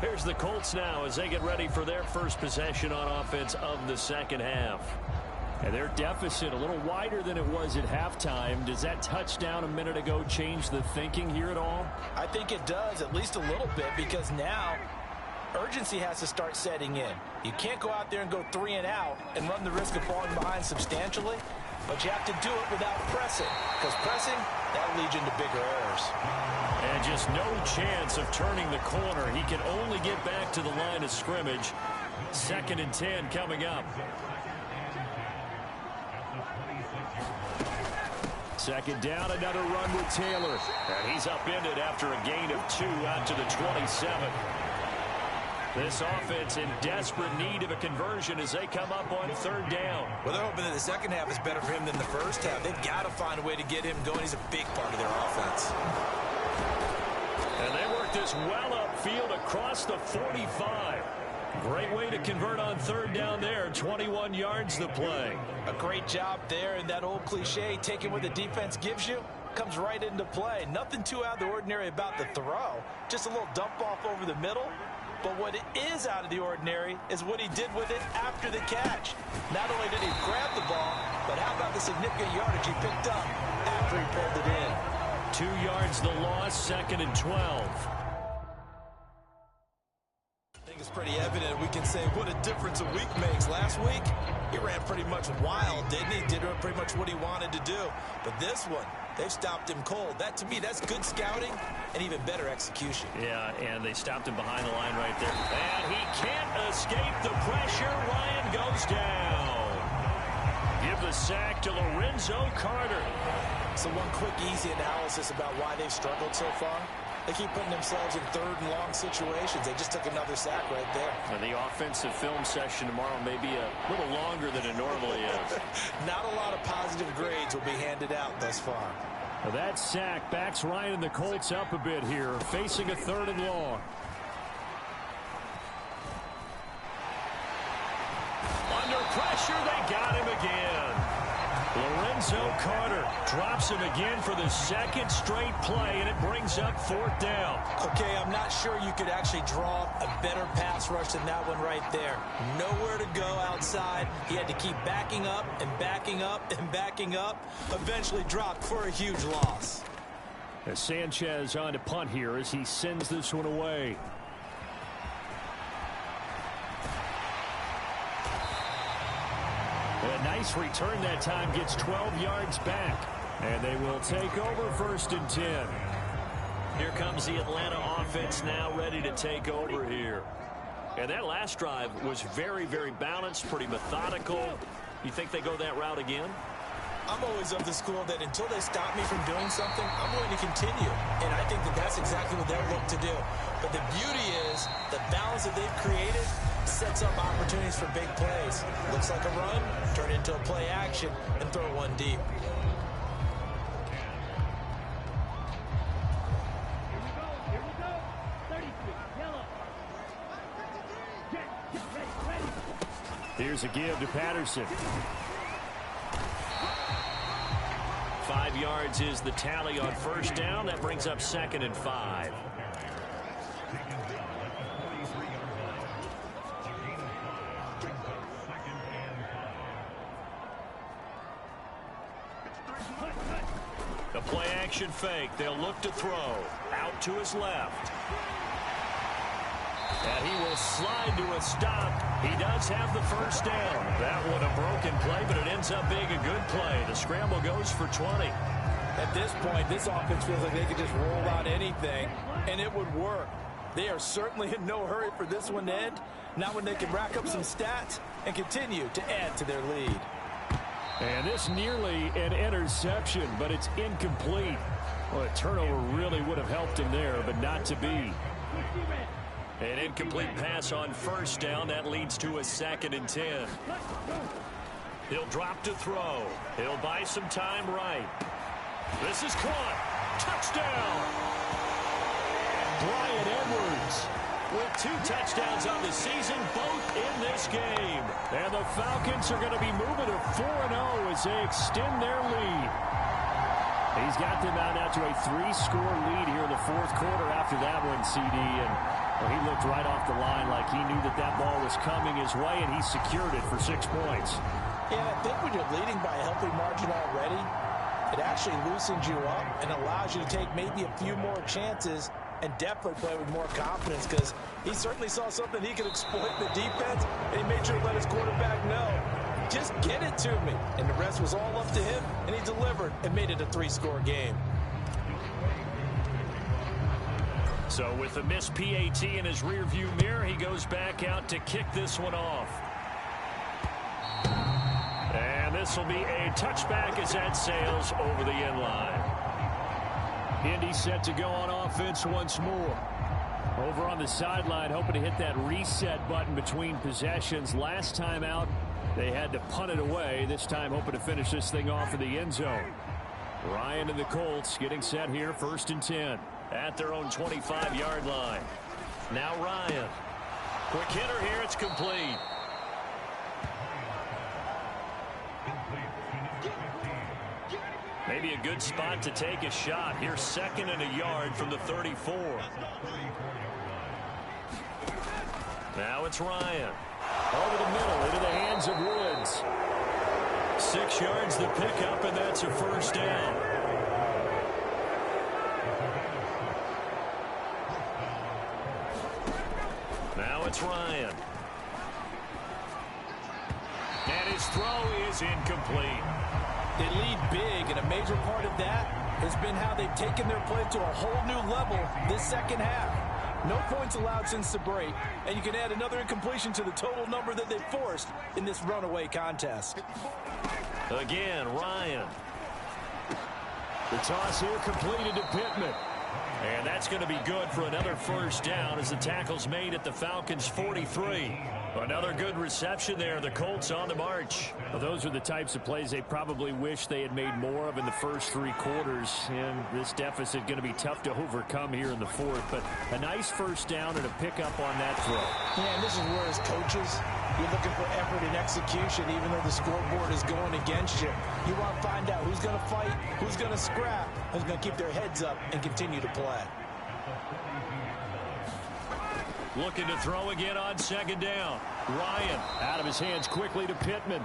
Here's the Colts now as they get ready for their first possession on offense of the second half. And their deficit a little wider than it was at halftime. Does that touchdown a minute ago change the thinking here at all? I think it does, at least a little bit, because now urgency has to start setting in. You can't go out there and go 3 and out and run the risk of falling behind substantially, but you have to do it without pressing, because pressing, that leads into bigger errors. And just no chance of turning the corner. He can only get back to the line of scrimmage. 2nd and 10 coming up. Second down, another run with Taylor. And he's upended after a gain of 2 out to the 27. This offense in desperate need of a conversion as they come up on 3rd down. Well, they're hoping that the second half is better for him than the first half. They've got to find a way to get him going. He's a big part of their offense. And they work this well upfield across the 45. Great way to convert on 3rd down there. 21 yards to play. A great job there, and that old cliche, taking what the defense gives you, comes right into play. Nothing too out of the ordinary about the throw. Just a little dump off over the middle. But what is out of the ordinary is what he did with it after the catch. Not only did he grab the ball, but how about the significant yardage he picked up after he pulled it in. 2 yards the loss, 2nd and 12. It's pretty evident. We can say what a difference a week makes. Last week, he ran pretty much wild, didn't he? Did pretty much what he wanted to do. But this one, they've stopped him cold. That, to me, that's good scouting and even better execution. Yeah, and they stopped him behind the line right there. And he can't escape the pressure. Ryan goes down. Give the sack to Lorenzo Carter. So one quick, easy analysis about why they've struggled so far. They keep putting themselves in third and long situations. They just took another sack right there. And the offensive film session tomorrow may be a little longer than it normally is. Not a lot of positive grades will be handed out thus far. Well, that sack backs Ryan and the Colts up a bit here, facing a 3rd and long. Under pressure, they got him again. Lorenzo Carter drops him again for the 2nd straight play, and it brings up 4th down. Okay, I'm not sure you could actually draw a better pass rush than that one right there. Nowhere to go outside. He had to keep backing up and backing up and backing up. Eventually dropped for a huge loss. As Sanchez on to punt here as he sends this one away. A nice return that time, gets 12 yards back. And they will take over 1st and 10. Here comes the Atlanta offense now ready to take over here. And that last drive was very, very balanced, pretty methodical. You think they go that route again? I'm always of the school that until they stop me from doing something, I'm going to continue. And I think that that's exactly what they'll look to do. But the beauty is the balance that they've created sets up opportunities for big plays. Looks like a run, turn it into a play action, and throw one deep. Here's a give to Patterson. 5 yards is the tally on 1st down. That brings up 2nd and 5. The play action fake. They'll look to throw. Out to his left. And he will slide to a stop. He does have the 1st down. That one a broken play, but it ends up being a good play. The scramble goes for 20. At this point, this offense feels like they could just roll out anything, and it would work. They are certainly in no hurry for this one to end. Not when they can rack up some stats and continue to add to their lead. And this nearly an interception, but it's incomplete. Well, a turnover really would have helped him there, but not to be. An incomplete pass on 1st down. That leads to a 2nd and 10. He'll drop to throw. He'll buy some time right. This is caught. Touchdown. Bryan Edwards with 2 touchdowns on the season, both in this game. And the Falcons are going to be moving to 4-0 as they extend their lead. He's got them out now to a 3-score lead here in the 4th quarter after that one, CD. And well, he looked right off the line like he knew that that ball was coming his way, and he secured it for 6 points. Yeah, I think when you're leading by a healthy margin already, it actually loosens you up and allows you to take maybe a few more chances and definitely play with more confidence, because he certainly saw something he could exploit in the defense, and he made sure to let his quarterback know, just get it to me. And the rest was all up to him, and he delivered and made it a 3-score game. So with a missed PAT in his rearview mirror, he goes back out to kick this one off. And this will be a touchback as that sails over the end line. Indy set to go on offense once more. Over on the sideline, hoping to hit that reset button between possessions. Last time out, they had to punt it away. This time hoping to finish this thing off in the end zone. Ryan and the Colts getting set here, 1st and 10. At their own 25-yard line. Now Ryan. Quick hitter here, it's complete. Maybe a good spot to take a shot. Here's 2nd and a yard from the 34. Now it's Ryan. Over the middle, into the hands of Woods. 6 yards the pickup, and that's a 1st down. Now it's Ryan. And his throw is incomplete. They lead big, and a major part of that has been how they've taken their play to a whole new level this 2nd half. No points allowed since the break, and you can add another incompletion to the total number that they've forced in this runaway contest. Again, Ryan. The toss here completed to Pittman. And that's going to be good for another first down as the tackle's made at the Falcons' 43. Another good reception there. The Colts on the march. Well, those are the types of plays they probably wish they had made more of in the first 3 quarters. And this deficit going to be tough to overcome here in the fourth. But a nice first down and a pickup on that throw. Yeah, and this is where as coaches, you're looking for effort and execution, even though the scoreboard is going against you. You want to find out who's going to fight, who's going to scrap, who's going to keep their heads up and continue to play. Looking to throw again on second down. Ryan out of his hands quickly to Pittman.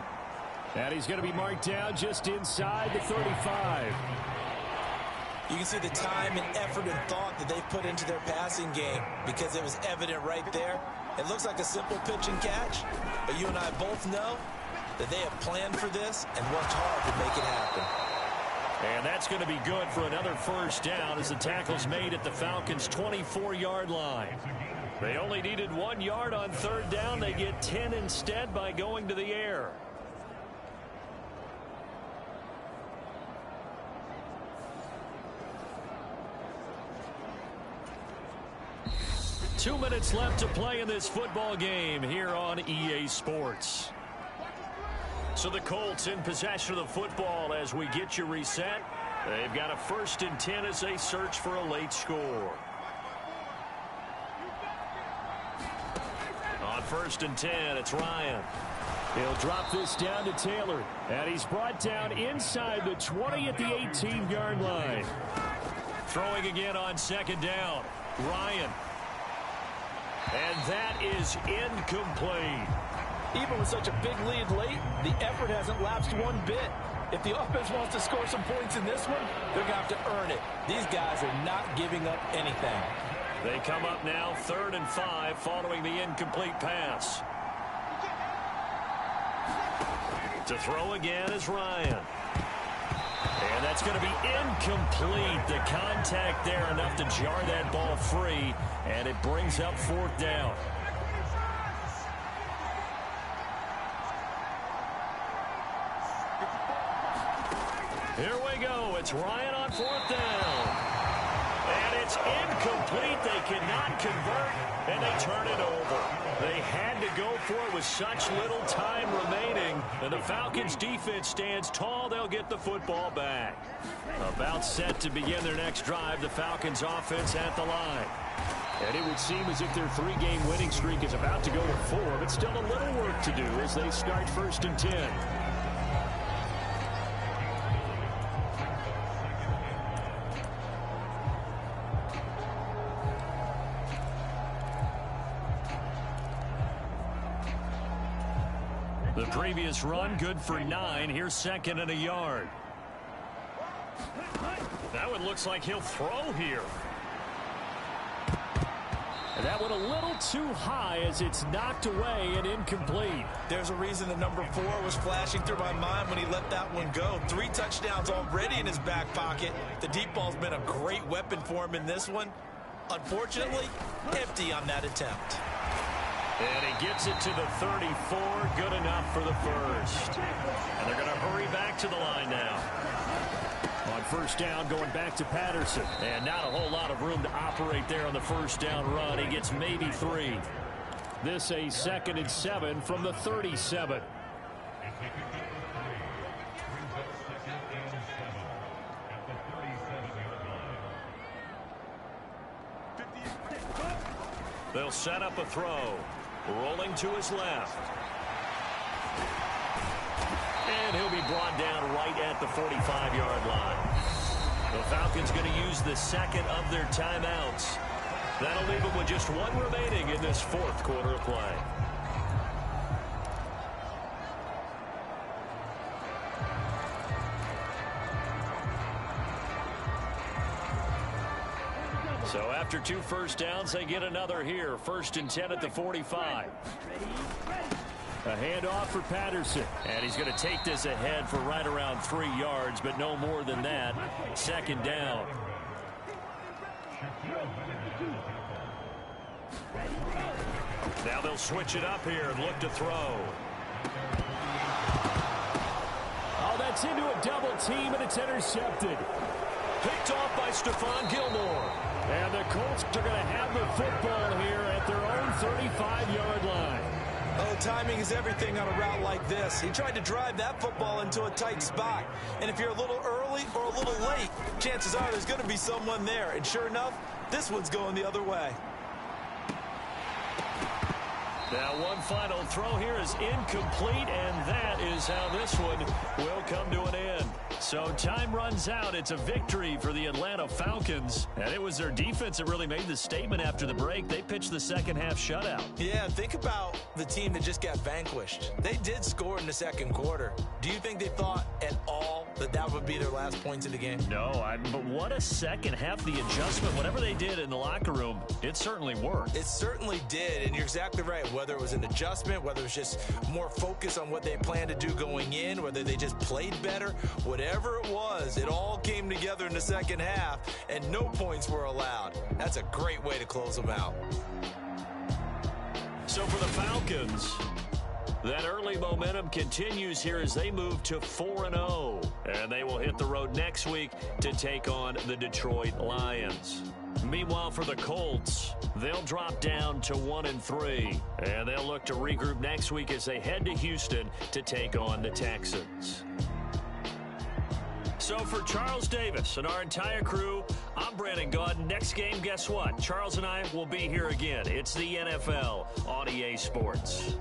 And he's going to be marked down just inside the 35. You can see the time and effort and thought that they've put into their passing game because it was evident right there. It looks like a simple pitch and catch, but you and I both know that they have planned for this and worked hard to make it happen. And that's going to be good for another first down as the tackle's made at the Falcons' 24-yard line. They only needed 1 yard on third down. They get 10 instead by going to the air. Two minutes left to play in this football game here on EA Sports. So the Colts in possession of the football as we get you reset. They've got a 1st and 10 as they search for a late score. On 1st and 10, it's Ryan. He'll drop this down to Taylor. And he's brought down inside the 20 at the 18-yard line. Throwing again on second down. Ryan. And that is incomplete. Even with such a big lead late, the effort hasn't lapsed one bit. If the offense wants to score some points in this one, they're going to have to earn it. These guys are not giving up anything. They come up now 3rd and 5 following the incomplete pass. To throw again is Ryan. And that's going to be incomplete. The contact there enough to jar that ball free, and it brings up 4th down. Here we go. It's Ryan on 4th down. And it's incomplete. They cannot convert, and they turn it over. They had to go for it with such little time remaining. And the Falcons defense stands tall. They'll get the football back. About set to begin their next drive. The Falcons offense at the line. And it would seem as if their 3-game winning streak is about to go to 4, but still a little work to do as they start 1st and 10. The previous run, good for 9. Here's 2nd and a yard. That one looks like he'll throw here. And that one a little too high as it's knocked away and incomplete. There's a reason the number 4 was flashing through my mind when he let that one go. 3 touchdowns already in his back pocket. The deep ball's been a great weapon for him in this one. Unfortunately, empty on that attempt. And he gets it to the 34. Good enough for the first. And they're going to hurry back to the line now. On 1st down, going back to Patterson. And not a whole lot of room to operate there on the 1st down run. He gets maybe 3. This a 2nd and 7 from the 37. They'll set up a throw. Rolling to his left. And he'll be brought down right at the 45-yard line. The Falcons going to use the 2nd of their timeouts. That'll leave them with just 1 remaining in this 4th quarter of play. So after 2 first downs, they get another here. 1st and 10 at the 45. A handoff for Patterson. And he's going to take this ahead for right around 3 yards, but no more than that. 2nd down. Now they'll switch it up here and look to throw. Oh, that's into a double team, and it's intercepted. Picked off by Stephon Gilmore. And the Colts are going to have the football here at their own 35-yard line. Oh, timing is everything on a route like this. He tried to drive that football into a tight spot. And if you're a little early or a little late, chances are there's going to be someone there. And sure enough, this one's going the other way. Now one final throw here is incomplete, and that is how this one will come to an end. So time runs out. It's a victory for the Atlanta Falcons. And it was their defense that really made the statement after the break. They pitched the second half shutout. Yeah, think about the team that just got vanquished. They did score in the second quarter. Do you think they thought at all that that would be their last points of the game? No, but what a second half. The adjustment, whatever they did in the locker room, it certainly worked. It certainly did, and you're exactly right. Whether it was an adjustment, whether it was just more focus on what they planned to do going in, whether they just played better, whatever it was, it all came together in the second half, and no points were allowed. That's a great way to close them out. So for the Falcons, that early momentum continues here as they move to 4-0. And they will hit the road next week to take on the Detroit Lions. Meanwhile, for the Colts, they'll drop down to 1-3. And they'll look to regroup next week as they head to Houston to take on the Texans. So for Charles Davis and our entire crew, I'm Brandon Gaudin. Next game, guess what? Charles and I will be here again. It's the NFL on EA Sports.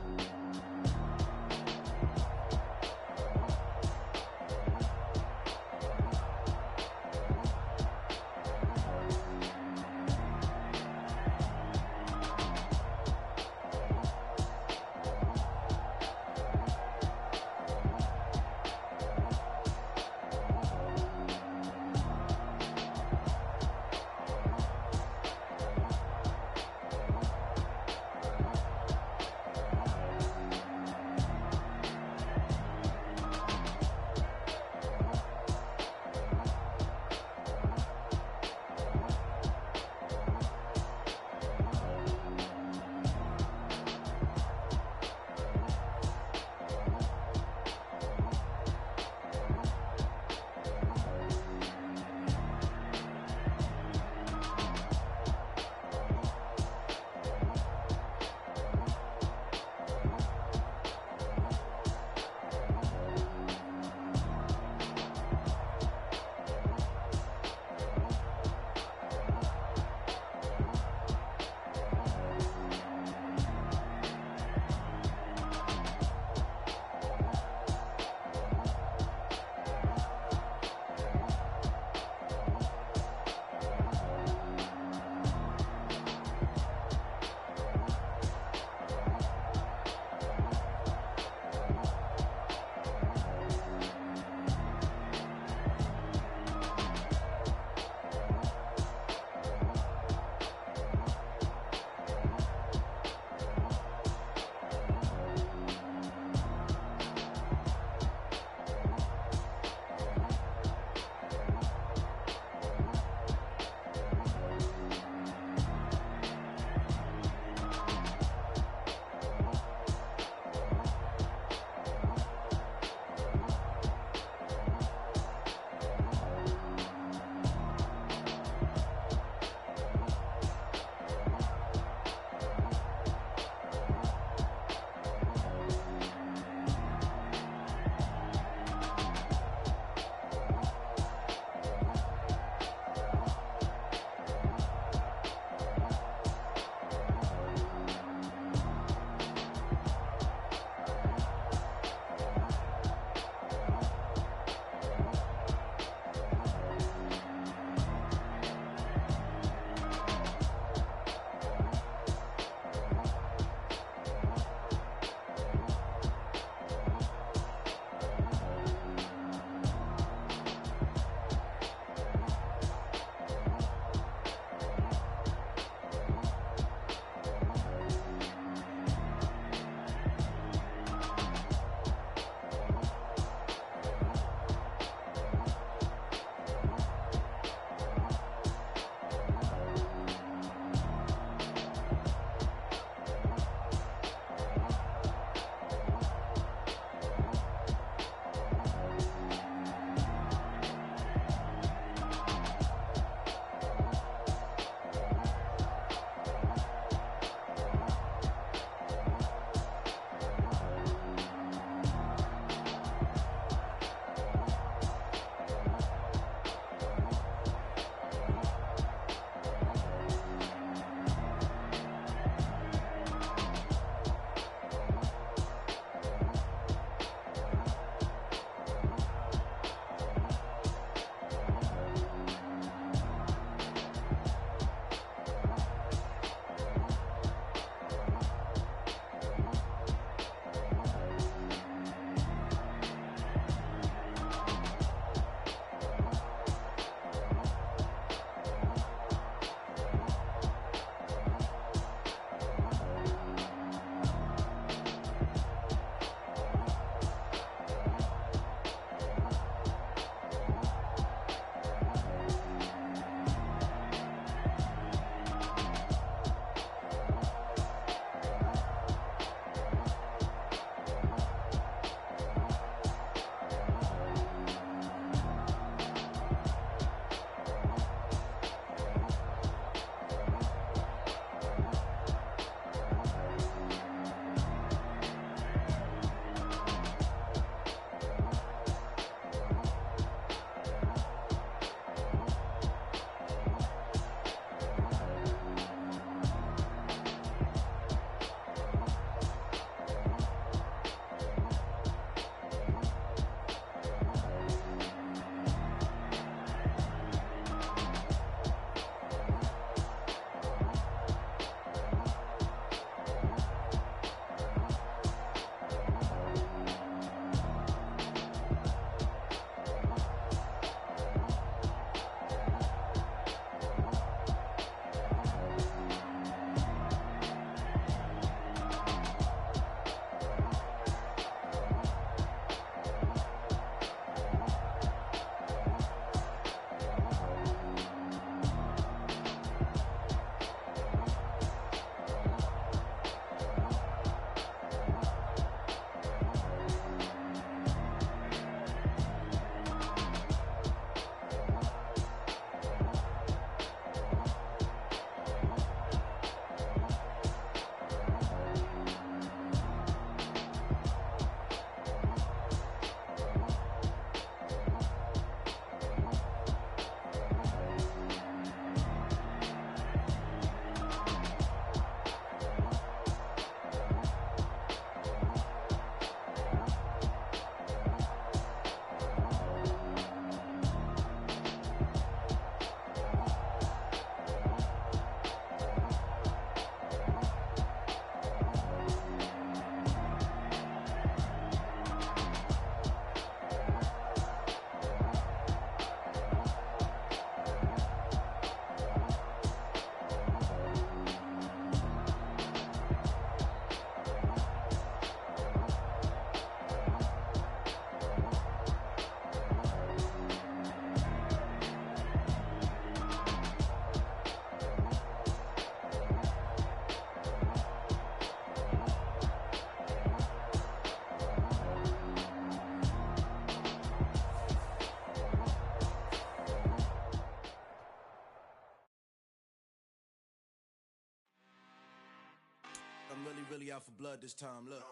I'm really out for blood this time, look.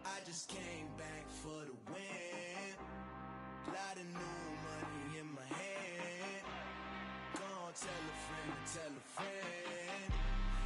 I just came back for the win. Lot of new money in my hand. Gonna tell a friend to tell a friend.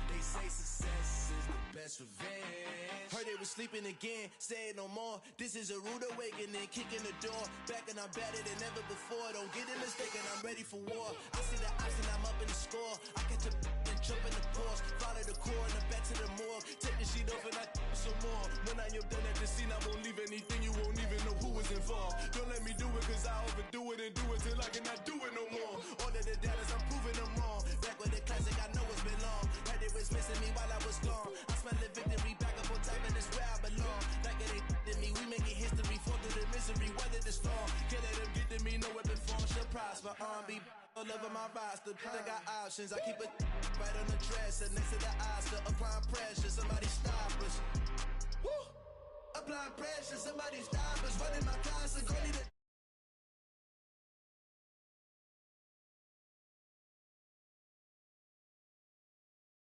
They say success is the best revenge. Heard they was sleeping again, say it no more. This is a rude awakening, kicking the door. Back and I'm better than ever before. Don't get it mistaken, I'm ready for war. I see the option, I'm up in the score. I catch a and jump in the course. Follow the core and the back to the morgue. Take the sheet off and I some more. When I am done at the scene, I won't leave anything. You won't even know who was involved. Don't let me do it, cause I overdo it and do it till I cannot do it no more. All of the doubters, I'm proving them wrong. Back with the classic, I know it's been long. Heard it was missing me while I was gone. I smell the victory back up on top, and it's where I belong. Like it ain't to me, we making history. Fall through the misery, weather the storm. Can't let them get to me, no weapon form shall prosper. R&B all over my roster. I got options, I keep it right on the dresser. Next to the Oscar, applying pressure. Somebody stop us. Woo! Applying pressure, somebody stop us. Running my closet, go need a